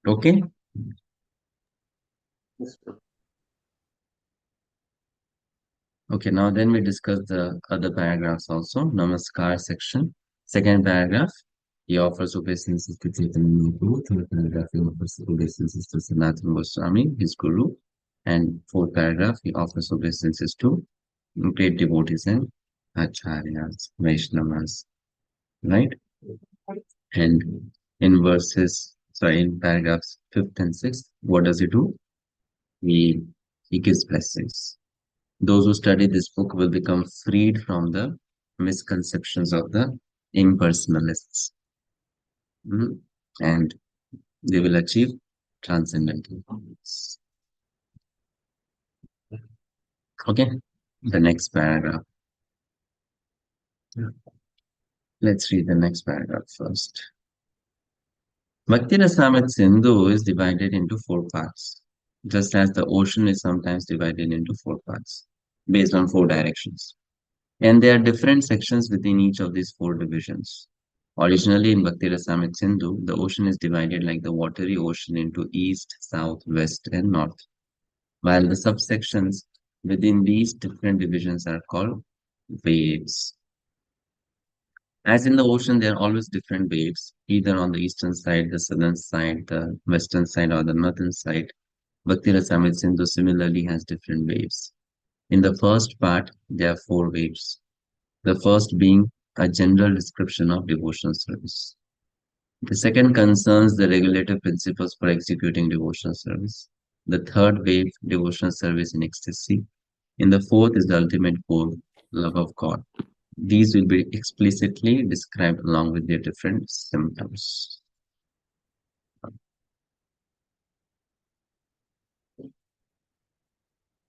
Okay. Yes, Prabhu. Okay, now then we discuss the other paragraphs also. Namaskar section. Second paragraph, he offers obeisances to Chaitanya Mahaprabhu. Third paragraph, he offers obeisances to Sanatana Gosvāmī, his guru. And fourth paragraph, he offers obeisances to great devotees and acharyas, Vaishnavas, right? And in verses Sorry, in paragraphs 5th and 6th, what does he do? He gives blessings. Those who study this book will become freed from the misconceptions of the impersonalists. And they will achieve transcendental goals. Okay, the next paragraph. Let's read the next paragraph first. Bhakti-rasāmṛta-sindhu is divided into 4 parts, just as the ocean is sometimes divided into 4 parts, based on 4 directions. And there are different sections within each of these 4 divisions. Originally in Bhakti-rasāmṛta-sindhu, the ocean is divided like the watery ocean into east, south, west, and north, while the subsections within these different divisions are called waves. As in the ocean, there are always different waves, either on the eastern side, the southern side, the western side, or the northern side. Bhakti-rasāmṛta-sindhu similarly has different waves. In the first part, there are 4 waves. The first being a general description of devotional service. The second concerns the regulative principles for executing devotional service. The third wave, devotional service in ecstasy. In the fourth is the ultimate goal, love of God. These will be explicitly described along with their different symptoms.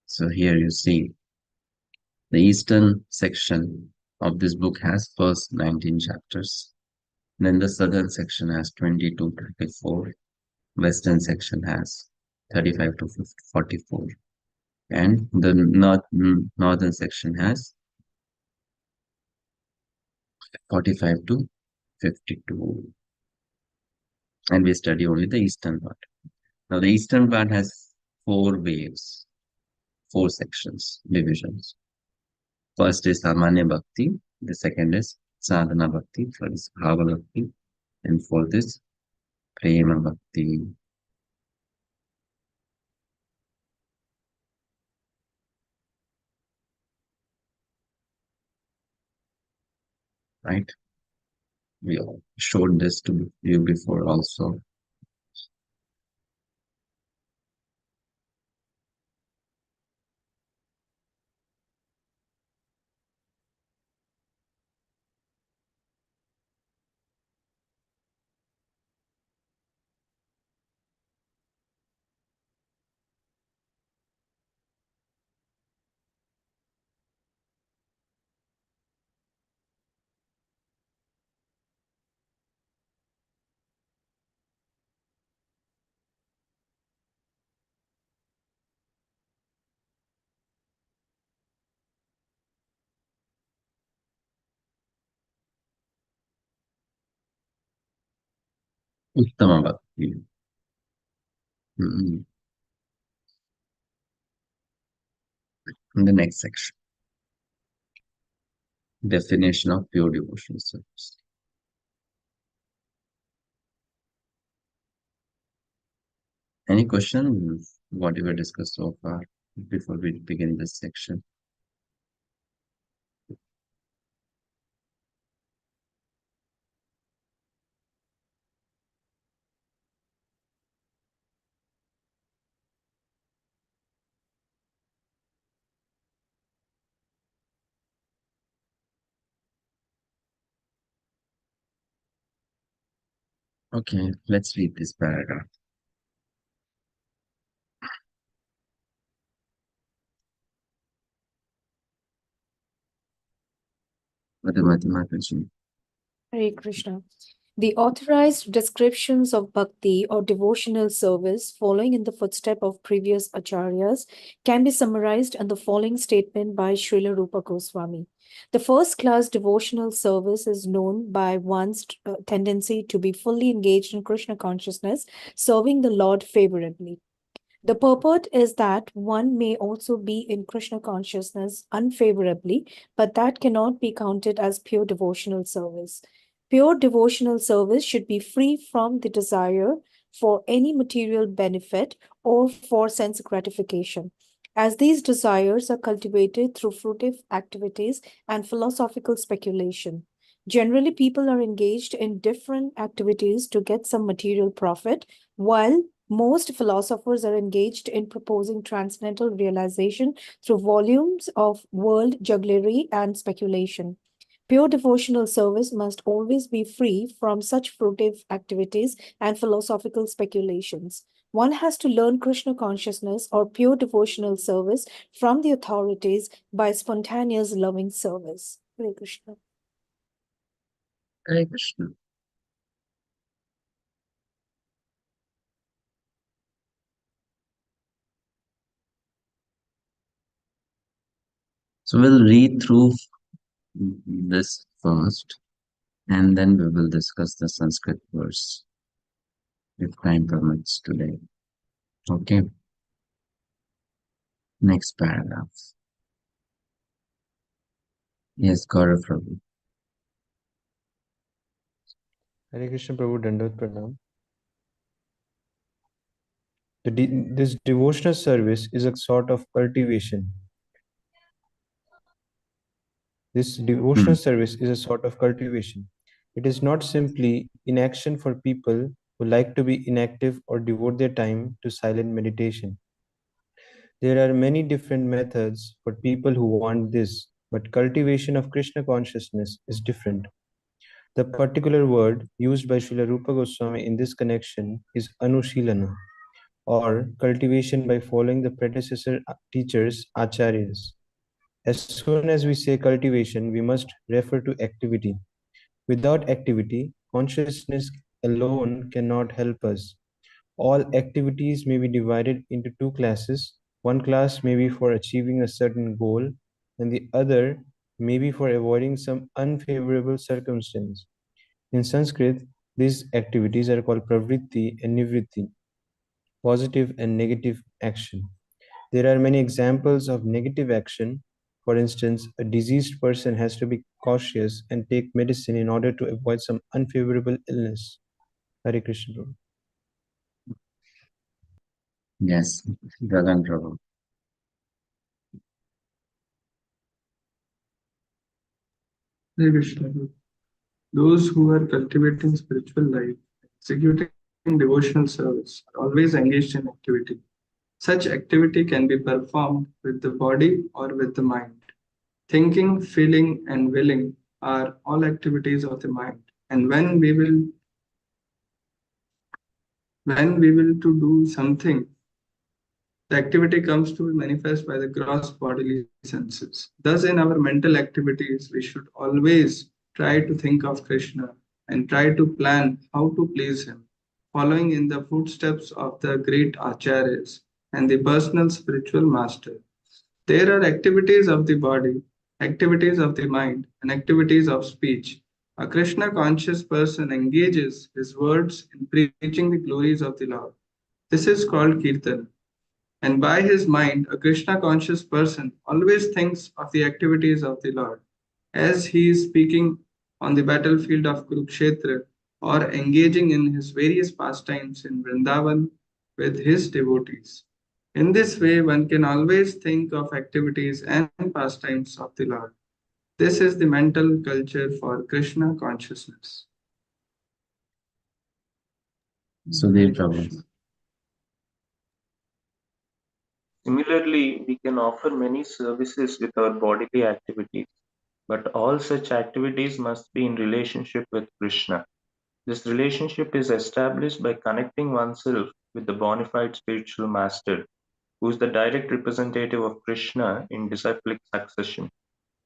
So here you see the eastern section of this book has first 19 chapters. Then the southern section has 20 to 34. Western section has 35 to 44. And the northern section has 45 to 52. And we study only the eastern part. Now the eastern part has 4 waves, 4 sections, divisions. First is Samanya Bhakti, the second is Sadhana Bhakti, third is Bhava Bhakti, and fourth is Prema Bhakti. Right? We showed this to you before also. Uttama Bhakti. In the next section, definition of pure devotional service. Any question? Whatever discussed so far before we begin this section? Okay, let's read this paragraph. Hare Krishna. The authorized descriptions of bhakti or devotional service following in the footstep of previous acharyas can be summarized in the following statement by Śrīla Rūpa Gosvāmī. The first class devotional service is known by one's tendency to be fully engaged in Krishna consciousness, serving the Lord favorably. The purport is that one may also be in Krishna consciousness unfavorably, but that cannot be counted as pure devotional service. Pure devotional service should be free from the desire for any material benefit or for sense gratification, as these desires are cultivated through fruitive activities and philosophical speculation. Generally, people are engaged in different activities to get some material profit, while most philosophers are engaged in proposing transcendental realization through volumes of world jugglery and speculation. Pure devotional service must always be free from such fruitive activities and philosophical speculations. One has to learn Krishna consciousness or pure devotional service from the authorities by spontaneous loving service. Hare Krishna. Hare Krishna. So we'll read through this first, and then we will discuss the Sanskrit verse, if time permits today. Okay. Next paragraph. Yes, Gaurav Prabhu. Hare Krishna Prabhu, Dandavat Pranam. This devotional service is a sort of cultivation. This devotional service is a sort of cultivation. It is not simply inaction for people who like to be inactive or devote their time to silent meditation. There are many different methods for people who want this, but cultivation of Krishna consciousness is different. The particular word used by Śrīla Rūpa Gosvāmī in this connection is anushilana, or cultivation by following the predecessor teachers, acharyas. As soon as we say cultivation, we must refer to activity. Without activity, consciousness alone cannot help us. All activities may be divided into two classes. One class may be for achieving a certain goal, and the other may be for avoiding some unfavorable circumstance. In Sanskrit, these activities are called pravritti and nivritti, positive and negative action. There are many examples of negative action. For instance, a diseased person has to be cautious and take medicine in order to avoid some unfavorable illness. Hare Krishna. Yes, Gagan Prabhu. Hare Krishna. Those who are cultivating spiritual life, executing devotional service, are always engaged in activity. Such activity can be performed with the body or with the mind. Thinking, feeling, and willing are all activities of the mind. And when we will to do something, the activity comes to be manifest by the gross bodily senses. Thus, in our mental activities, we should always try to think of Krishna and try to plan how to please him, following in the footsteps of the great acharyas and the personal spiritual master. There are activities of the body, activities of the mind, and activities of speech. A Krishna conscious person engages his words in preaching the glories of the Lord. This is called Kirtan. And by his mind, a Krishna conscious person always thinks of the activities of the Lord as he is speaking on the battlefield of Kurukshetra or engaging in his various pastimes in Vrindavan with his devotees. In this way, one can always think of activities and pastimes of the Lord. This is the mental culture for Krishna consciousness. Sudhir Prabhu. Similarly, we can offer many services with our bodily activities, but all such activities must be in relationship with Krishna. This relationship is established by connecting oneself with the bona fide spiritual master, who is the direct representative of Krishna in disciplic succession.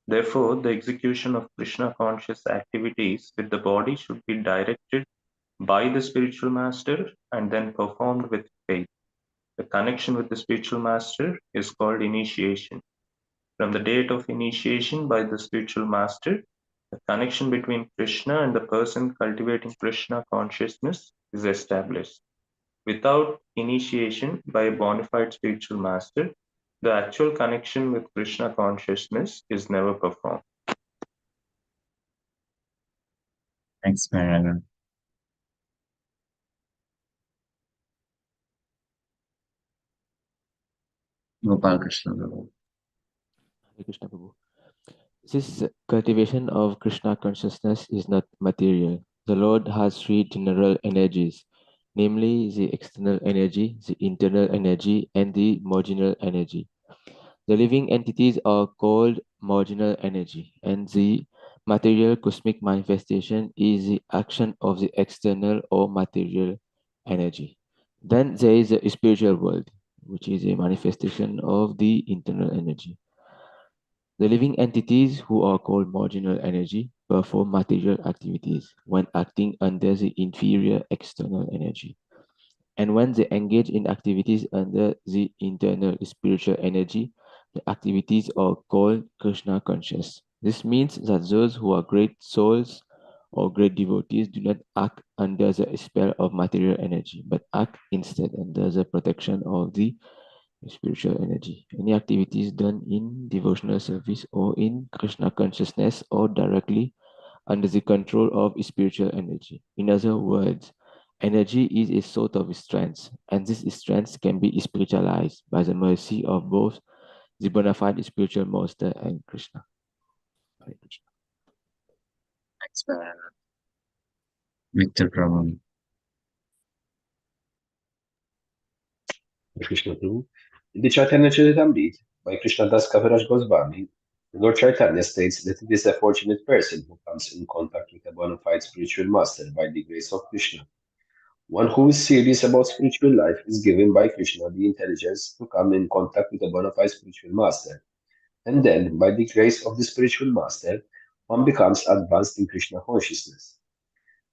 Therefore, the execution of Krishna conscious activities with the body should be directed by the spiritual master and then performed with faith. The connection with the spiritual master is called initiation. From the date of initiation by the spiritual master, the connection between Krishna and the person cultivating Krishna consciousness is established. Without initiation by a bona fide spiritual master, the actual connection with Krishna consciousness is never performed. Next paragraph. Gopal Krishna Prabhu. Hare Krishna Prabhu. This cultivation of Krishna consciousness is not material. The Lord has three general energies, namely the external energy, the internal energy, and the marginal energy. The living entities are called marginal energy, and the material cosmic manifestation is the action of the external or material energy. Then there is the spiritual world, which is a manifestation of the internal energy. The living entities, who are called marginal energy, perform material activities when acting under the inferior external energy. And when they engage in activities under the internal spiritual energy, the activities are called Krishna conscious. This means that those who are great souls or great devotees do not act under the spell of material energy, but act instead under the protection of the spiritual energy. Any activities done in devotional service or in Krishna consciousness or directly under the control of spiritual energy. In other words, energy is a sort of strength, and this strength can be spiritualized by the mercy of both the bona fide spiritual master and Krishna. Hare Krishna. Thanks, Nectar Prabhu. Krishna Prabhu. In the Chaitanya Charitamrita by Krishna Das Kaviraj Gosvāmī, Lord Chaitanya states that it is a fortunate person who comes in contact with a bona fide spiritual master by the grace of Krishna. One who is serious about spiritual life is given by Krishna the intelligence to come in contact with a bona fide spiritual master. And then, by the grace of the spiritual master, one becomes advanced in Krishna consciousness.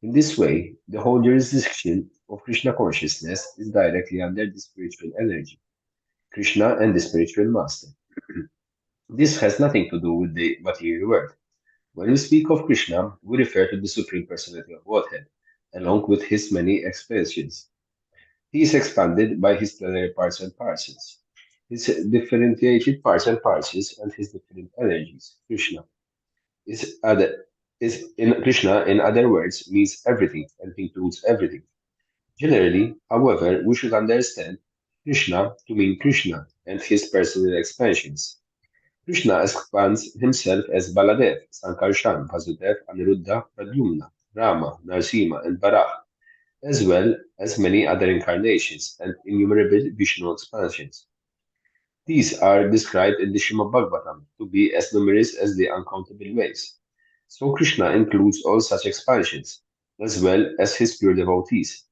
In this way, the whole jurisdiction of Krishna consciousness is directly under the spiritual energy, Krishna and the spiritual master. This has nothing to do with the material world. When we speak of Krishna, we refer to the Supreme Personality of Godhead, along with his many expressions. He is expanded by his plenary parts and parcels, his differentiated parts and parcels, and his different energies. Krishna in other words, means everything and includes everything. Generally, however, we should understand Krishna to mean Krishna and his personal expansions. Krishna expands himself as Baladev, Sankarshan, Vasudev, Aniruddha, Pradyumna, Rama, Narsimha, and Barah, as well as many other incarnations and innumerable Vishnu expansions. These are described in the Srimad Bhagavatam to be as numerous as the uncountable ways. So Krishna includes all such expansions, as well as his pure devotees.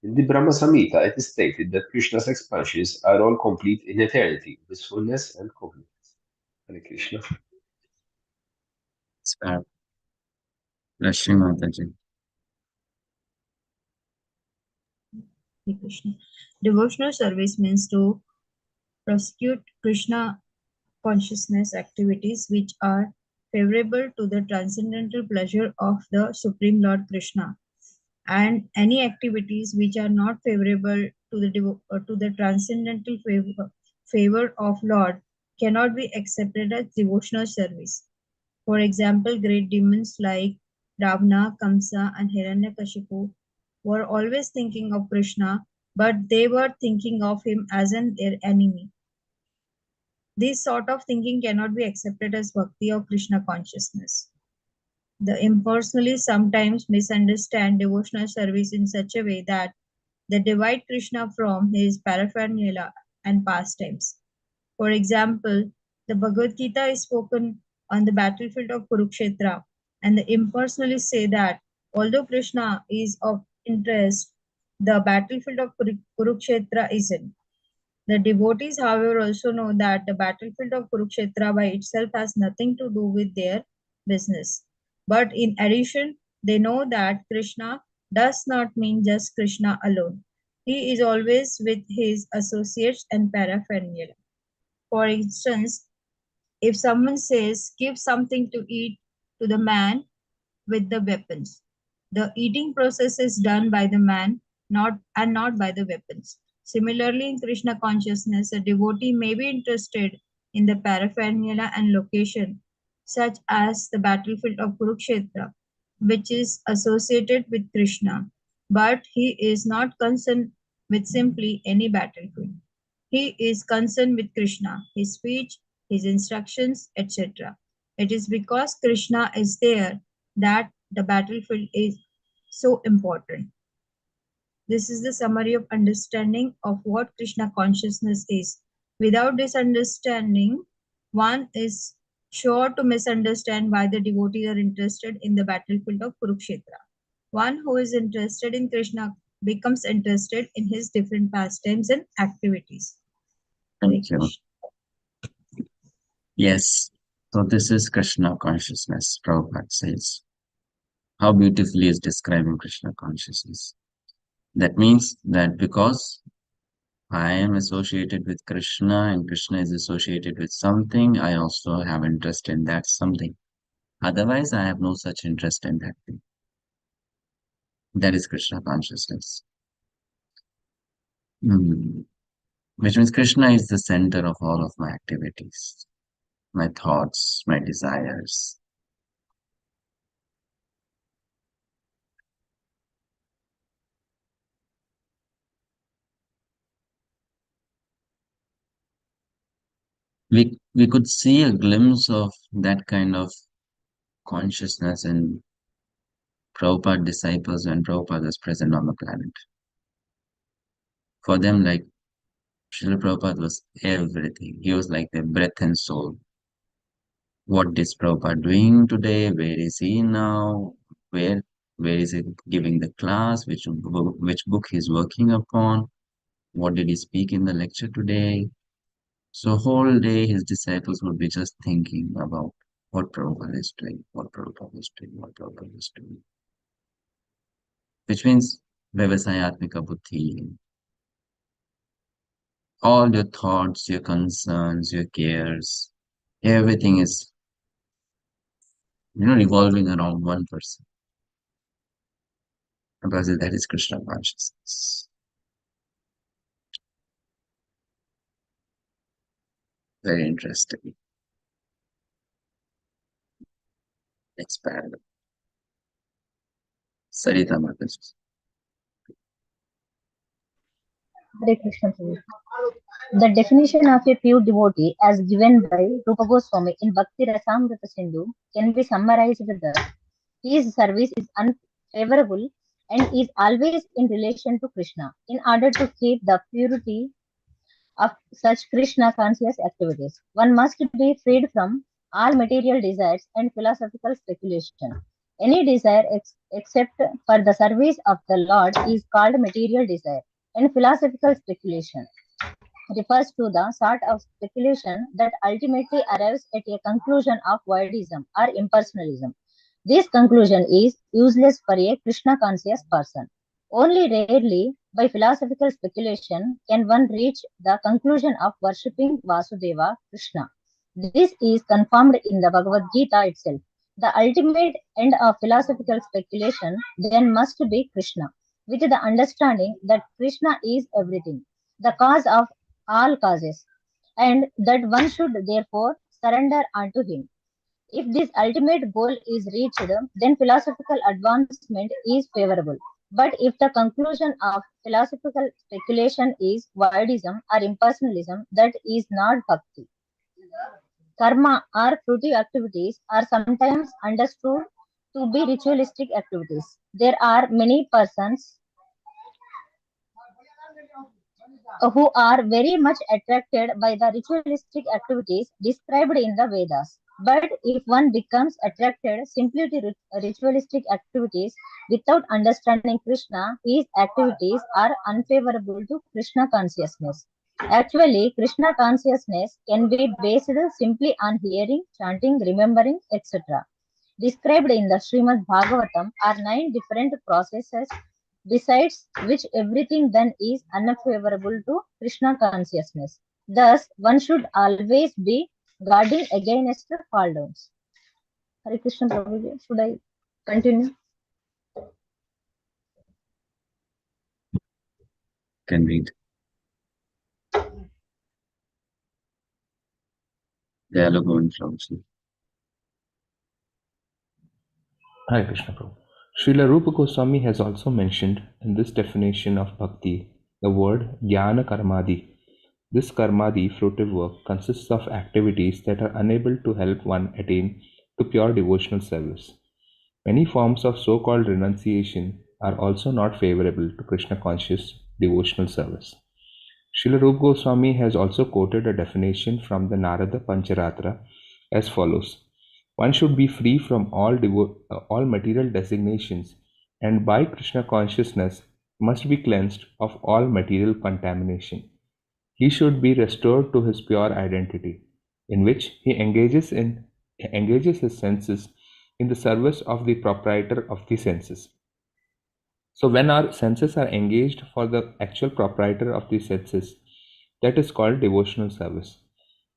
In the Brahma Samhita, it is stated that Krishna's expansions are all complete in eternity, blissfulness, and completeness. Hare Krishna. Lakshmi Mataji. Hare Krishna. Devotional service means to prosecute Krishna consciousness activities which are favorable to the transcendental pleasure of the Supreme Lord Krishna, and any activities which are not favorable to the transcendental favor of Lord cannot be accepted as devotional service. For example, great demons like Ravana, Kamsa, and Hiranyakashipu were always thinking of Krishna, but they were thinking of him as their enemy. This sort of thinking cannot be accepted as bhakti or Krishna consciousness. The impersonalists sometimes misunderstand devotional service in such a way that they divide Krishna from his paraphernalia and pastimes. For example, the Bhagavad Gita is spoken on the battlefield of Kurukshetra, and the impersonalists say that although Krishna is of interest, the battlefield of Kurukshetra isn't. The devotees, however, also know that the battlefield of Kurukshetra by itself has nothing to do with their business. But in addition, they know that Krishna does not mean just Krishna alone. He is always with his associates and paraphernalia. For instance, if someone says, give something to eat to the man with the weapons, the eating process is done by the man, not by the weapons. Similarly, in Krishna consciousness, a devotee may be interested in the paraphernalia and location, such as the battlefield of Kurukshetra, which is associated with Krishna, but he is not concerned with simply any battlefield. He is concerned with Krishna, his speech, his instructions, etc. It is because Krishna is there that the battlefield is so important. This is the summary of understanding of what Krishna consciousness is. Without this understanding, one is sure to misunderstand why the devotees are interested in the battlefield of Kurukshetra. One who is interested in Krishna becomes interested in his different pastimes and activities. Thank you. Yes. So this is Krishna consciousness, Prabhupada says. How beautifully is describing Krishna consciousness. That means that because I am associated with Krishna and Krishna is associated with something, I also have interest in that something. Otherwise, I have no such interest in that thing. That is Krishna consciousness. Which means Krishna is the center of all of my activities, my thoughts, my desires. We could see a glimpse of that kind of consciousness in Prabhupada disciples when Prabhupada was present on the planet. For them, like Srila Prabhupada was everything. He was like their breath and soul. What is Prabhupada doing today? Where is he now? Where is he giving the class? Which book he's working upon? What did he speak in the lecture today? So whole day his disciples would be just thinking about what Prabhupada is doing, what Prabhupada is doing, what Prabhupada is doing. Which means Vyavasayatmika Buddhi. All your thoughts, your concerns, your cares, everything is revolving around one person. Because that is Krishna consciousness. Very interesting. Next paragraph. Sarita Mataji. Hare Krishna Prabhu. The definition of a pure devotee as given by Rūpa Gosvāmī in Bhakti-rasāmṛta-sindhu can be summarized that his service is unfavorable and is always in relation to Krishna. In order to keep the purity of such Krishna conscious activities, one must be freed from all material desires and philosophical speculation. Any desire except for the service of the Lord is called material desire, and philosophical speculation refers to the sort of speculation that ultimately arrives at a conclusion of voidism or impersonalism. This conclusion is useless for a Krishna conscious person. Only rarely, by philosophical speculation, can one reach the conclusion of worshipping Vasudeva Krishna. This is confirmed in the Bhagavad Gita itself. The ultimate end of philosophical speculation then must be Krishna, with the understanding that Krishna is everything, the cause of all causes, and that one should therefore surrender unto him. If this ultimate goal is reached, then philosophical advancement is favorable. But if the conclusion of philosophical speculation is voidism or impersonalism, that is not bhakti. Karma or fruitive activities are sometimes understood to be ritualistic activities. There are many persons who are very much attracted by the ritualistic activities described in the Vedas. But if one becomes attracted simply to ritualistic activities without understanding Krishna, his activities are unfavorable to Krishna consciousness. Actually, Krishna consciousness can be based simply on hearing, chanting, remembering, etc. Described in the Srimad Bhagavatam are 9 different processes, besides which everything then is unfavorable to Krishna consciousness. Thus, one should always be guarding against fall downs. Hare Krishna Prabhuji, should I continue? Can read. Dialogue going Prabhuji. Hare Krishna Prabhu. Śrīla Rūpa Gosvāmī has also mentioned in this definition of bhakti the word jnana karmadi. This karmadi fruitive work consists of activities that are unable to help one attain to pure devotional service. Many forms of so-called renunciation are also not favorable to Krishna-conscious devotional service. Śrīla Rūpa Gosvāmī has also quoted a definition from the Narada Pancharatra as follows: one should be free from all material designations, and by Krishna consciousness must be cleansed of all material contamination. He should be restored to his pure identity, in which he engages his senses in the service of the proprietor of the senses. So when our senses are engaged for the actual proprietor of the senses, that is called devotional service.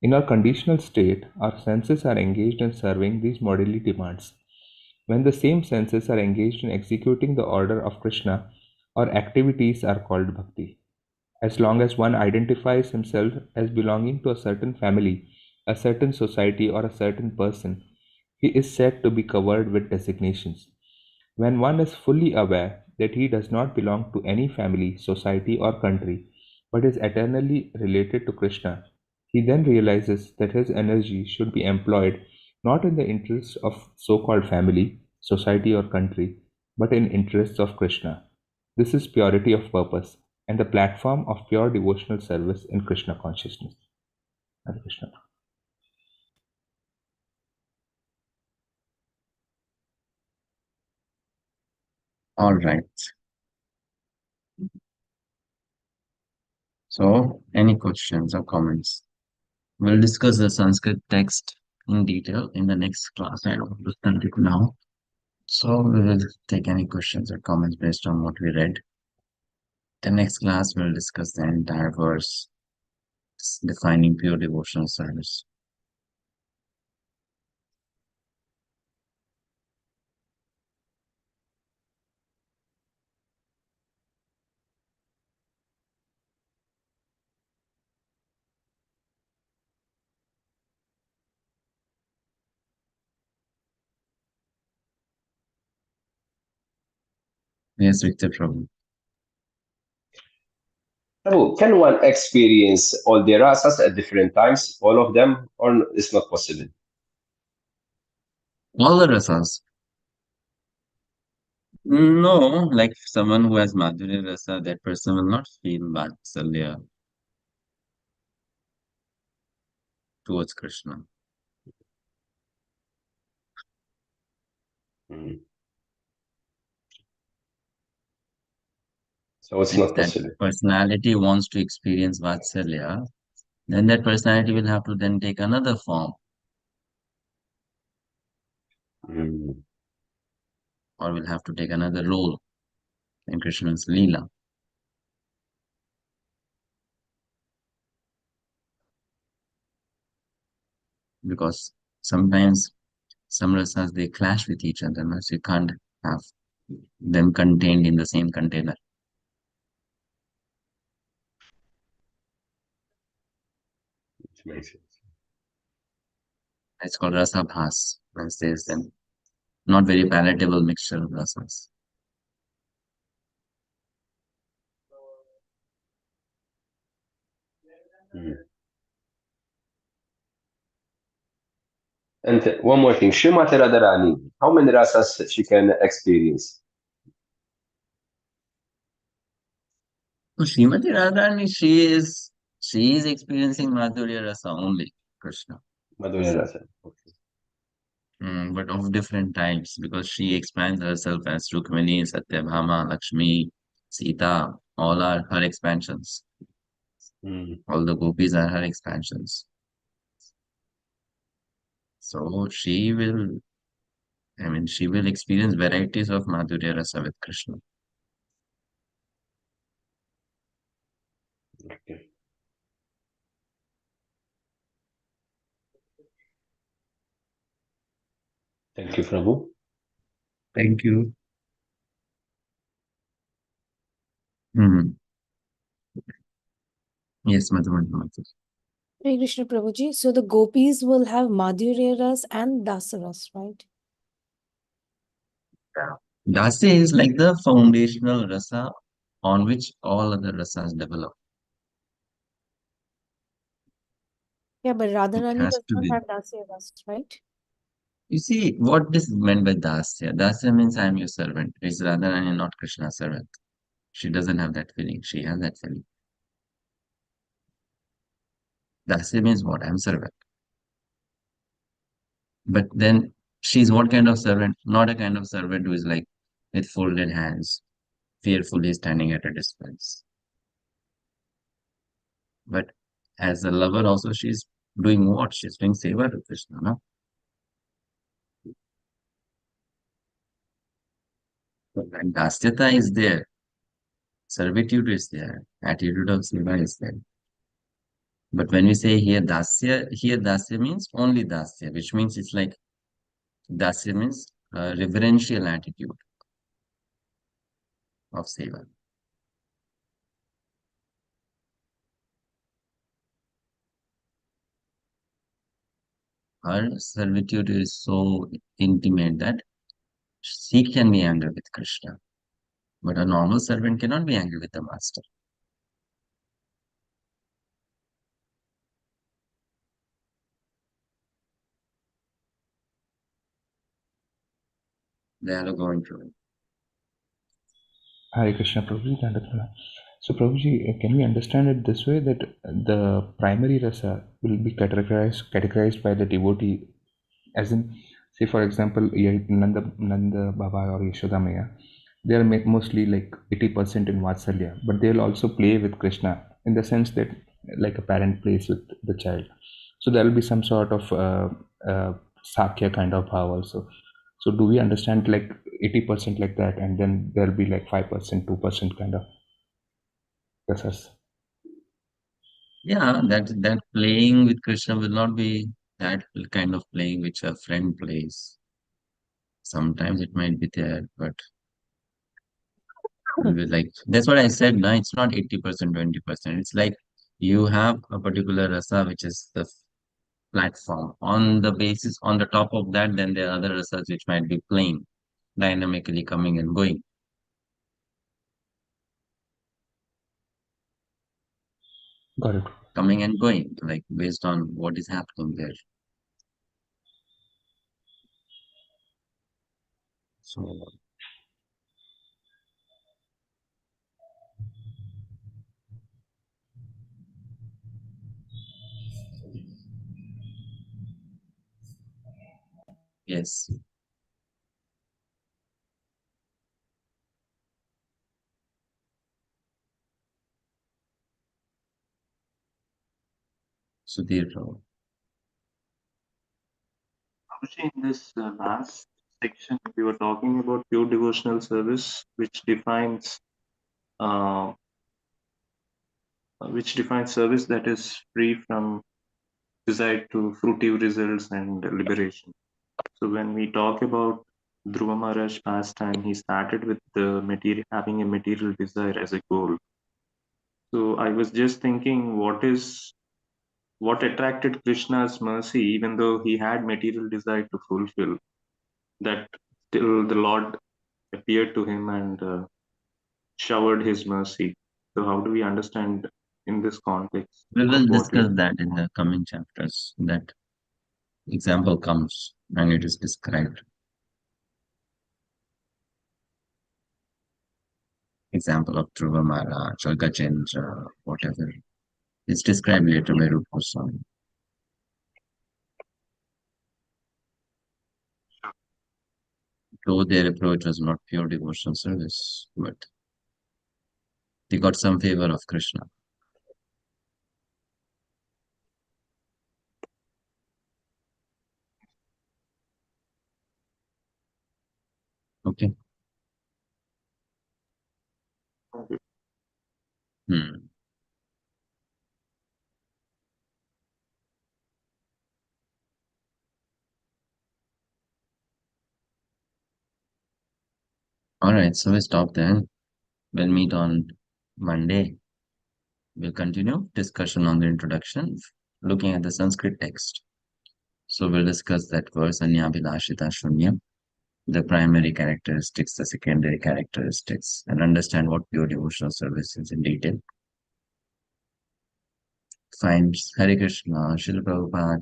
In our conditional state, our senses are engaged in serving these bodily demands. When the same senses are engaged in executing the order of Krishna, our activities are called bhakti. As long as one identifies himself as belonging to a certain family, a certain society, or a certain person, he is said to be covered with designations. When one is fully aware that he does not belong to any family, society, or country, but is eternally related to Krishna, he then realizes that his energy should be employed not in the interests of so-called family, society, or country, but in interests of Krishna. This is purity of purpose and the platform of pure devotional service in Krishna consciousness. Hare Krishna. All right. So, any questions or comments? We'll discuss the Sanskrit text in detail in the next class. I don't understand it now. So, we will take any questions or comments based on what we read. The next class, we'll discuss the entire verse defining pure devotional service. Yes, Victor Prabhu. Prabhu, can one experience all the rasas at different times, all of them, or it's not possible? All the rasas. No, like someone who has Madhurya Rasa, that person will not feel Vatsalya towards Krishna. Mm. So it's If not that possible. personality wants to experience Vatsalya, then that personality will have to then take another form Mm. or will have to take another role in Krishna's Leela. Because sometimes some rasas they clash with each other, so you can't have them contained in the same container. It makes sense. It's called rasabhas, when there's then not very palatable mixture of rasas. Mm. And one more thing, Srimati Radharani, how many rasas she can experience? So Srimati Radharani, she is experiencing Madhurya Rasa only, Krishna. Madhurya rasa. Okay. But of different types, because she expands herself as Rukmini, Satyabhama, Lakshmi, Sita, all are her expansions. Mm. All the gopis are her expansions. So she will experience varieties of Madhurya Rasa with Krishna. Okay. Thank you, Prabhu. Thank you. Hmm. Yes, Madhurya. Hare Krishna Prabhuji. So the gopis will have Madhurya Ras and Dasa Ras, right? Dasi is like the foundational rasa on which all other rasas develop. Yeah, but It Radharani has does to not be. have Dasa Ras, right? You see, what this is meant by dasya. Dasya means I am your servant. It's Radharani, not Krishna's servant. She doesn't have that feeling. She has that feeling. Dasya means what? I'm servant. But then she's what kind of servant? Not a kind of servant who is like with folded hands, fearfully standing at a distance. But as a lover also, she's doing what? She's doing seva to Krishna, no? So that dasyata is there, servitude is there, attitude of seva is there. But when we say here dasya means only dasya, which means it's like dasya means reverential attitude of seva. Her servitude is so intimate that she can be angry with Krishna, but a normal servant cannot be angry with the master. They are going through it. Hare Krishna, Prabhuji. Dandapana. So, Prabhuji, can we understand it this way that the primary rasa will be categorized by the devotee, as in, say, for example, Nanda Baba or Yashoda Maya, they are mostly like 80% in Vatsalya, but they will also play with Krishna in the sense that like a parent plays with the child. So there will be some sort of Sakya kind of bhav also. So do we understand like 80% like that, and then there'll be like 5%, 2% kind of rasas? Yeah, that playing with Krishna will not be that kind of playing which a friend plays. Sometimes it might be there, but like that's what I said. No, it's not 80%, 20%. It's like you have a particular rasa which is the platform. On the top of that, then there are other rasas which might be playing, dynamically coming and going. Got it. Coming and going, like based on what is happening there. So yes. Sudhir. Prabhuji, in this last section, we were talking about pure devotional service, which defines service that is free from desire to fruitive results and liberation. So when we talk about Dhruva Maharaj pastime, he started with the having a material desire as a goal. So I was just thinking, what attracted Krishna's mercy, even though he had material desire to fulfill, that still the Lord appeared to him and showered his mercy. So how do we understand in this context? We will what discuss you- that in the coming chapters. That example comes and it is described. Example of Dhruva Maharaj or Gajendra, whatever. It's described later by Rūpa Gosvāmī. Though their approach was not pure devotional service, but they got some favor of Krishna. Okay. Hmm. All right, so we stop then. We'll meet on Monday. We'll continue discussion on the introduction, looking at the Sanskrit text. So we'll discuss that verse, Anyabhilashita Shunya, the primary characteristics, the secondary characteristics, and understand what pure devotional service is in detail. Fine. Hare Krishna, Śrīla Prabhupada.